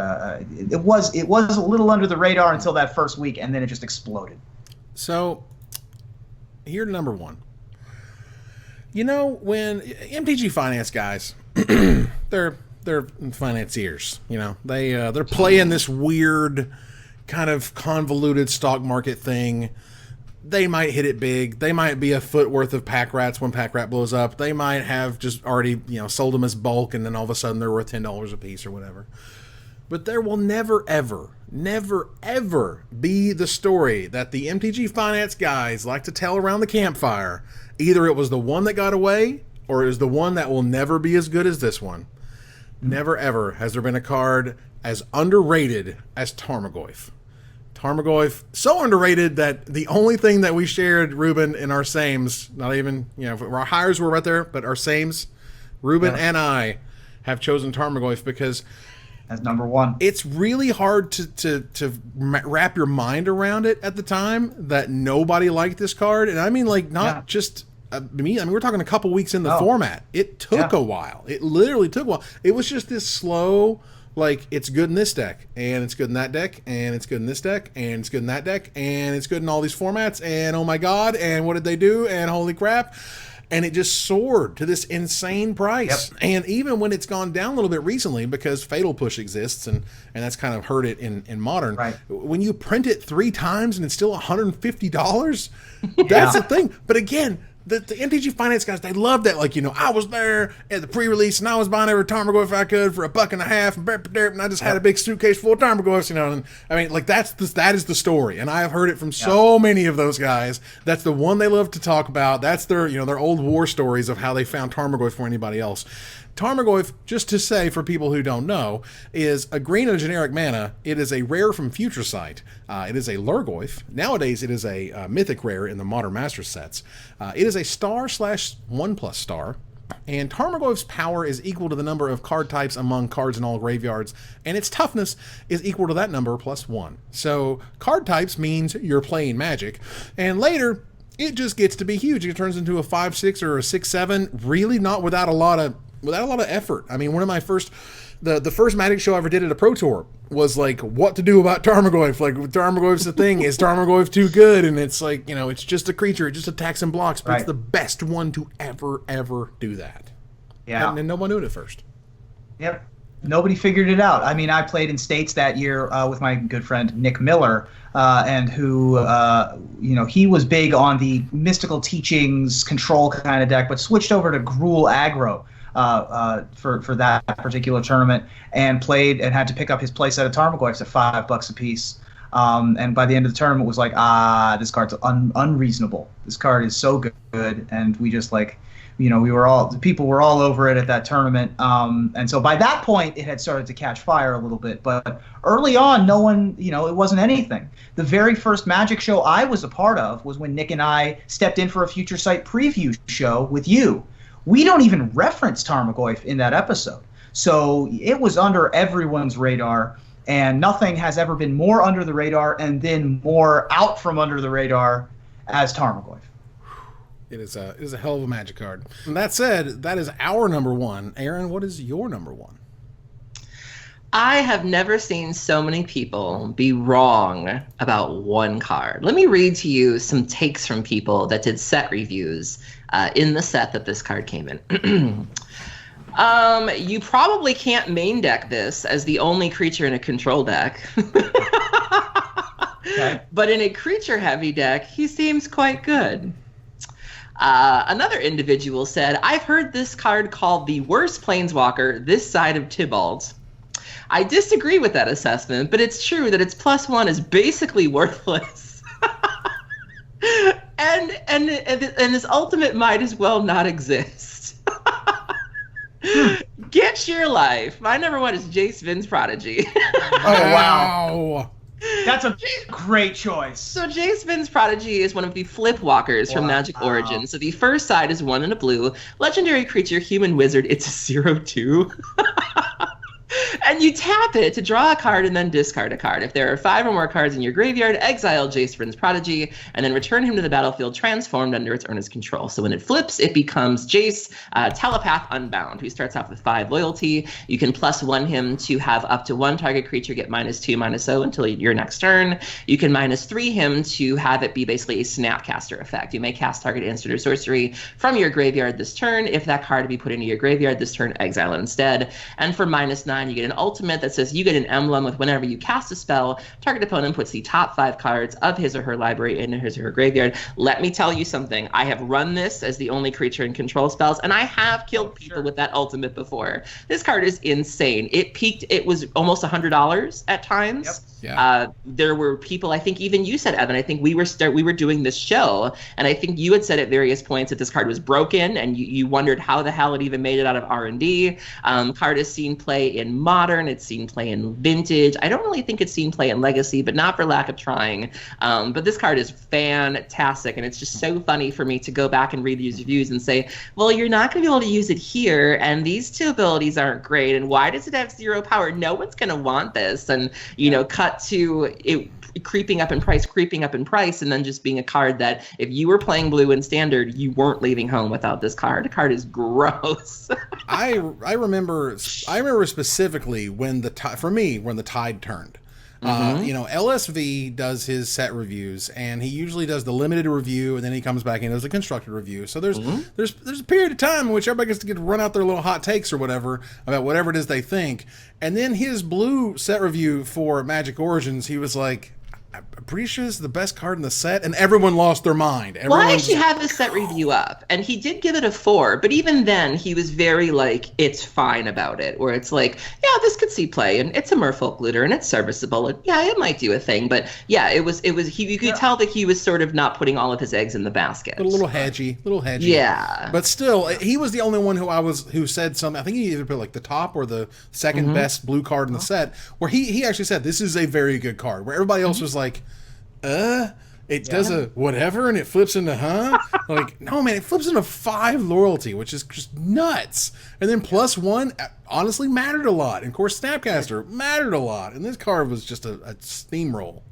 it was a little under the radar until that first week, and then it just exploded. So Here to number one. You know, when MTG Finance guys, they're financiers. You know, they're playing this weird, kind of convoluted stock market thing. They might hit it big. They might be a foot worth of pack rats when pack rat blows up. They might have just already, sold them as bulk, and then all of a sudden they're worth $10 a piece or whatever. But there will never, ever be the story that the MTG Finance guys like to tell around the campfire. Either it was the one that got away, or it was the one that will never be as good as this one. Never, ever has there been a card as underrated as Tarmogoyf. Tarmogoyf, so underrated that the only thing that we shared, Rueben, in our sames, not even, our hires were right there, but our sames, Rueben and I have chosen Tarmogoyf because as number one. It's really hard to wrap your mind around it at the time that nobody liked this card. And I mean, just me. I mean, we're talking a couple weeks in the format. It took a while. It literally took a while. It was just this slow, it's good in this deck, and it's good in that deck, and it's good in this deck, and it's good in that deck, and it's good in all these formats, and oh my god, and what did they do, and holy crap. And it just soared to this insane price. Yep. And even when it's gone down a little bit recently, because Fatal Push exists, and that's kind of hurt it in Modern, when you print it 3 times and it's still $150, that's the thing. But again, the MTG Finance guys, they love that. I was there at the pre-release, and I was buying every Tarmogoyf I could for $1.50, and I just had a big suitcase full of Tarmogoyfs, and I mean, that is the story. And I have heard it from so many of those guys. That's the one they love to talk about. That's their, their old war stories of how they found Tarmogoyf for anybody else. Tarmogoyf, just to say for people who don't know, is a green and a generic mana. It is a rare from Future Sight. It is a Lurgoyf. Nowadays, it is a mythic rare in the Modern Master sets. It is a star/1+star. And Tarmogoyf's power is equal to the number of card types among cards in all graveyards, and its toughness is equal to that number +1. So card types means you're playing Magic, and later it just gets to be huge. It turns into a 5/6 or a 6/7, really not without a lot of effort. I mean, one of my first, the first Magic show I ever did at a Pro Tour was what to do about Tarmogoyf. Tarmogoyf's the thing. Is Tarmogoyf too good? And it's it's just a creature. It just attacks and blocks, but it's the best one to ever do that. Yeah. And no one knew it at first. Yep. Nobody figured it out. I mean, I played in States that year with my good friend Nick Miller, and who, he was big on the mystical teachings control kind of deck, but switched over to Gruul aggro. For that particular tournament, and played and had to pick up his playset of Tarmogoyfs at $5 a piece. And by the end of the tournament was this card's unreasonable. This card is so good, and we just people were all over it at that tournament. And so by that point, it had started to catch fire a little bit. But early on, no one, it wasn't anything. The very first Magic show I was a part of was when Nick and I stepped in for a Future Sight preview show with you. We don't even reference Tarmogoyf in that episode. So it was under everyone's radar, and nothing has ever been more under the radar and then more out from under the radar as Tarmogoyf. It is a hell of a Magic card. And that said, that is our number one. Aaron, what is your number one? I have never seen so many people be wrong about one card. Let me read to you some takes from people that did set reviews in the set that this card came in. You probably can't main deck this as the only creature in a control deck. Okay. But in a creature-heavy deck, he seems quite good. Another individual said, I've heard this card called the worst planeswalker this side of Tybalt. I disagree with that assessment, but it's true that its +1 is basically worthless. and its ultimate might as well not exist. Get your life. My number one is Jace Vin's Prodigy. Oh, wow. That's a great choice. So Jace Vin's Prodigy is one of the flip walkers from Magic Origins. So the first side is 1 and a blue. Legendary creature, human wizard. It's a 0/2. And you tap it to draw a card and then discard a card. If there are 5 or more cards in your graveyard, exile Jace Vryn's Prodigy, and then return him to the battlefield transformed under its owner's control. So when it flips, it becomes Jace, Telepath Unbound, who starts off with 5 loyalty. You can +1 him to have up to 1 target creature get -2/-0 until your next turn. You can -3 him to have it be basically a Snapcaster effect. You may cast target instant or sorcery from your graveyard this turn. If that card be put into your graveyard this turn, exile it instead. And for -9, you get an ultimate that says you get an emblem with whenever you cast a spell, target opponent puts the top 5 cards of his or her library into his or her graveyard. Let me tell you something. I have run this as the only creature in control spells, and I have killed people with that ultimate before. This card is insane. It peaked, it was almost $100 at times. Yep. Yeah. There were people, I think even you said, Evan, I think we were doing this show, and I think you had said at various points that this card was broken, and you wondered how the hell it even made it out of R&D. Card has seen play in Modern, it's seen play in Vintage. I don't really think it's seen play in Legacy, but not for lack of trying. But this card is fantastic, and it's just so funny for me to go back and read these reviews and say, well, you're not going to be able to use it here, and these 2 abilities aren't great, and why does it have 0 power? No one's going to want this. And, cut to it creeping up in price, and then just being a card that if you were playing blue in Standard, you weren't leaving home without this card. The card is gross. I remember specifically when the tide turned. LSV does his set reviews, and he usually does the limited review, and then he comes back and does a constructed review. So there's a period of time in which everybody gets to run out their little hot takes or whatever about whatever it is they think. And then his blue set review for Magic Origins, he was like, I'm pretty sure this is the best card in the set, and everyone lost their mind. I actually have his set review up, and he did give it a 4, but even then, he was very, it's fine about it, where it's like, yeah, this could see play, and it's a Merfolk Looter, and it's serviceable, and yeah, it might do a thing, but yeah, you could tell that he was sort of not putting all of his eggs in the basket. A little hedgy. Yeah. But still, he was the only one who said something, I think he either put the top or the second best blue card in the set, where he actually said, this is a very good card, where everybody else was like, it does a whatever and it flips into no man, it flips into 5 loyalty, which is just nuts. And then +1 honestly mattered a lot, and of course Snapcaster mattered a lot, and this card was just a steamroll.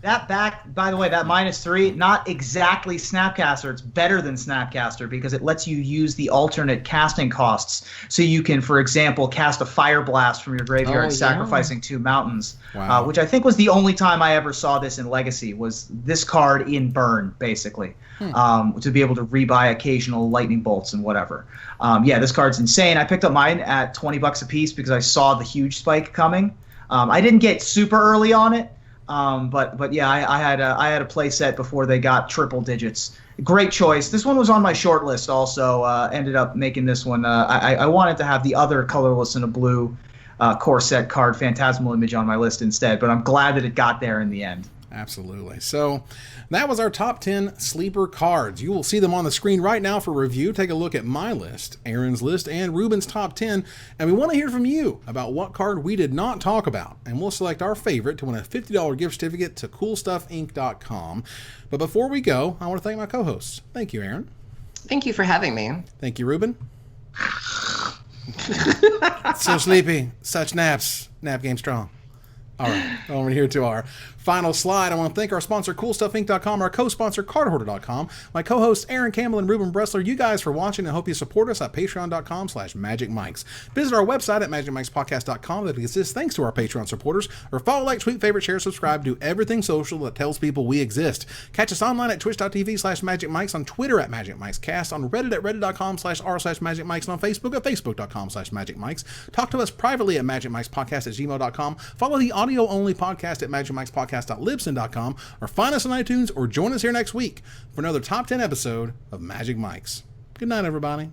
That by the way, that -3, not exactly Snapcaster. It's better than Snapcaster because it lets you use the alternate casting costs. So you can, for example, cast a Fire Blast from your graveyard, sacrificing 2 mountains. Wow. Which I think was the only time I ever saw this in Legacy, was this card in Burn, basically. To be able to rebuy occasional lightning bolts and whatever. This card's insane. I picked up mine at $20 a piece because I saw the huge spike coming. I didn't get super early on it. But yeah, I had a play set before they got triple digits. Great choice. This one was on my short list also. Ended up making this one. I wanted to have the other colorless and a blue core set card Phantasmal Image on my list instead, but I'm glad that it got there in the end. Absolutely. So that was our top 10 sleeper cards. You will see them on the screen right now for review. Take a look at my list, Aaron's list, and Ruben's top 10. And we want to hear from you about what card we did not talk about. And we'll select our favorite to win a $50 gift certificate to CoolStuffInc.com. But before we go, I want to thank my co-hosts. Thank you, Aaron. Thank you for having me. Thank you, Ruben. So sleepy. Such naps. Nap game strong. All right, over here to our final slide. I want to thank our sponsor, CoolStuffInc.com, our co-sponsor, CardHoarder.com, my co-hosts, Aaron Campbell and Ruben Bressler, you guys for watching, and hope you support us at Patreon.com/MagicMikes. Visit our website at MagicMikesPodcast.com that exists thanks to our Patreon supporters, or follow, like, tweet, favorite, share, subscribe, do everything social that tells people we exist. Catch us online at Twitch.tv/MagicMikes, on Twitter at MagicMikesCast, on Reddit at Reddit.com/r/MagicMikes, and on Facebook at Facebook.com/MagicMikes. Talk to us privately at MagicMikesPodcast@gmail.com. Follow the audio-only podcast at MagicMikesPodcast.libsyn.com, or find us on iTunes, or join us here next week for another Top 10 episode of Magic Mikes. Good night, everybody.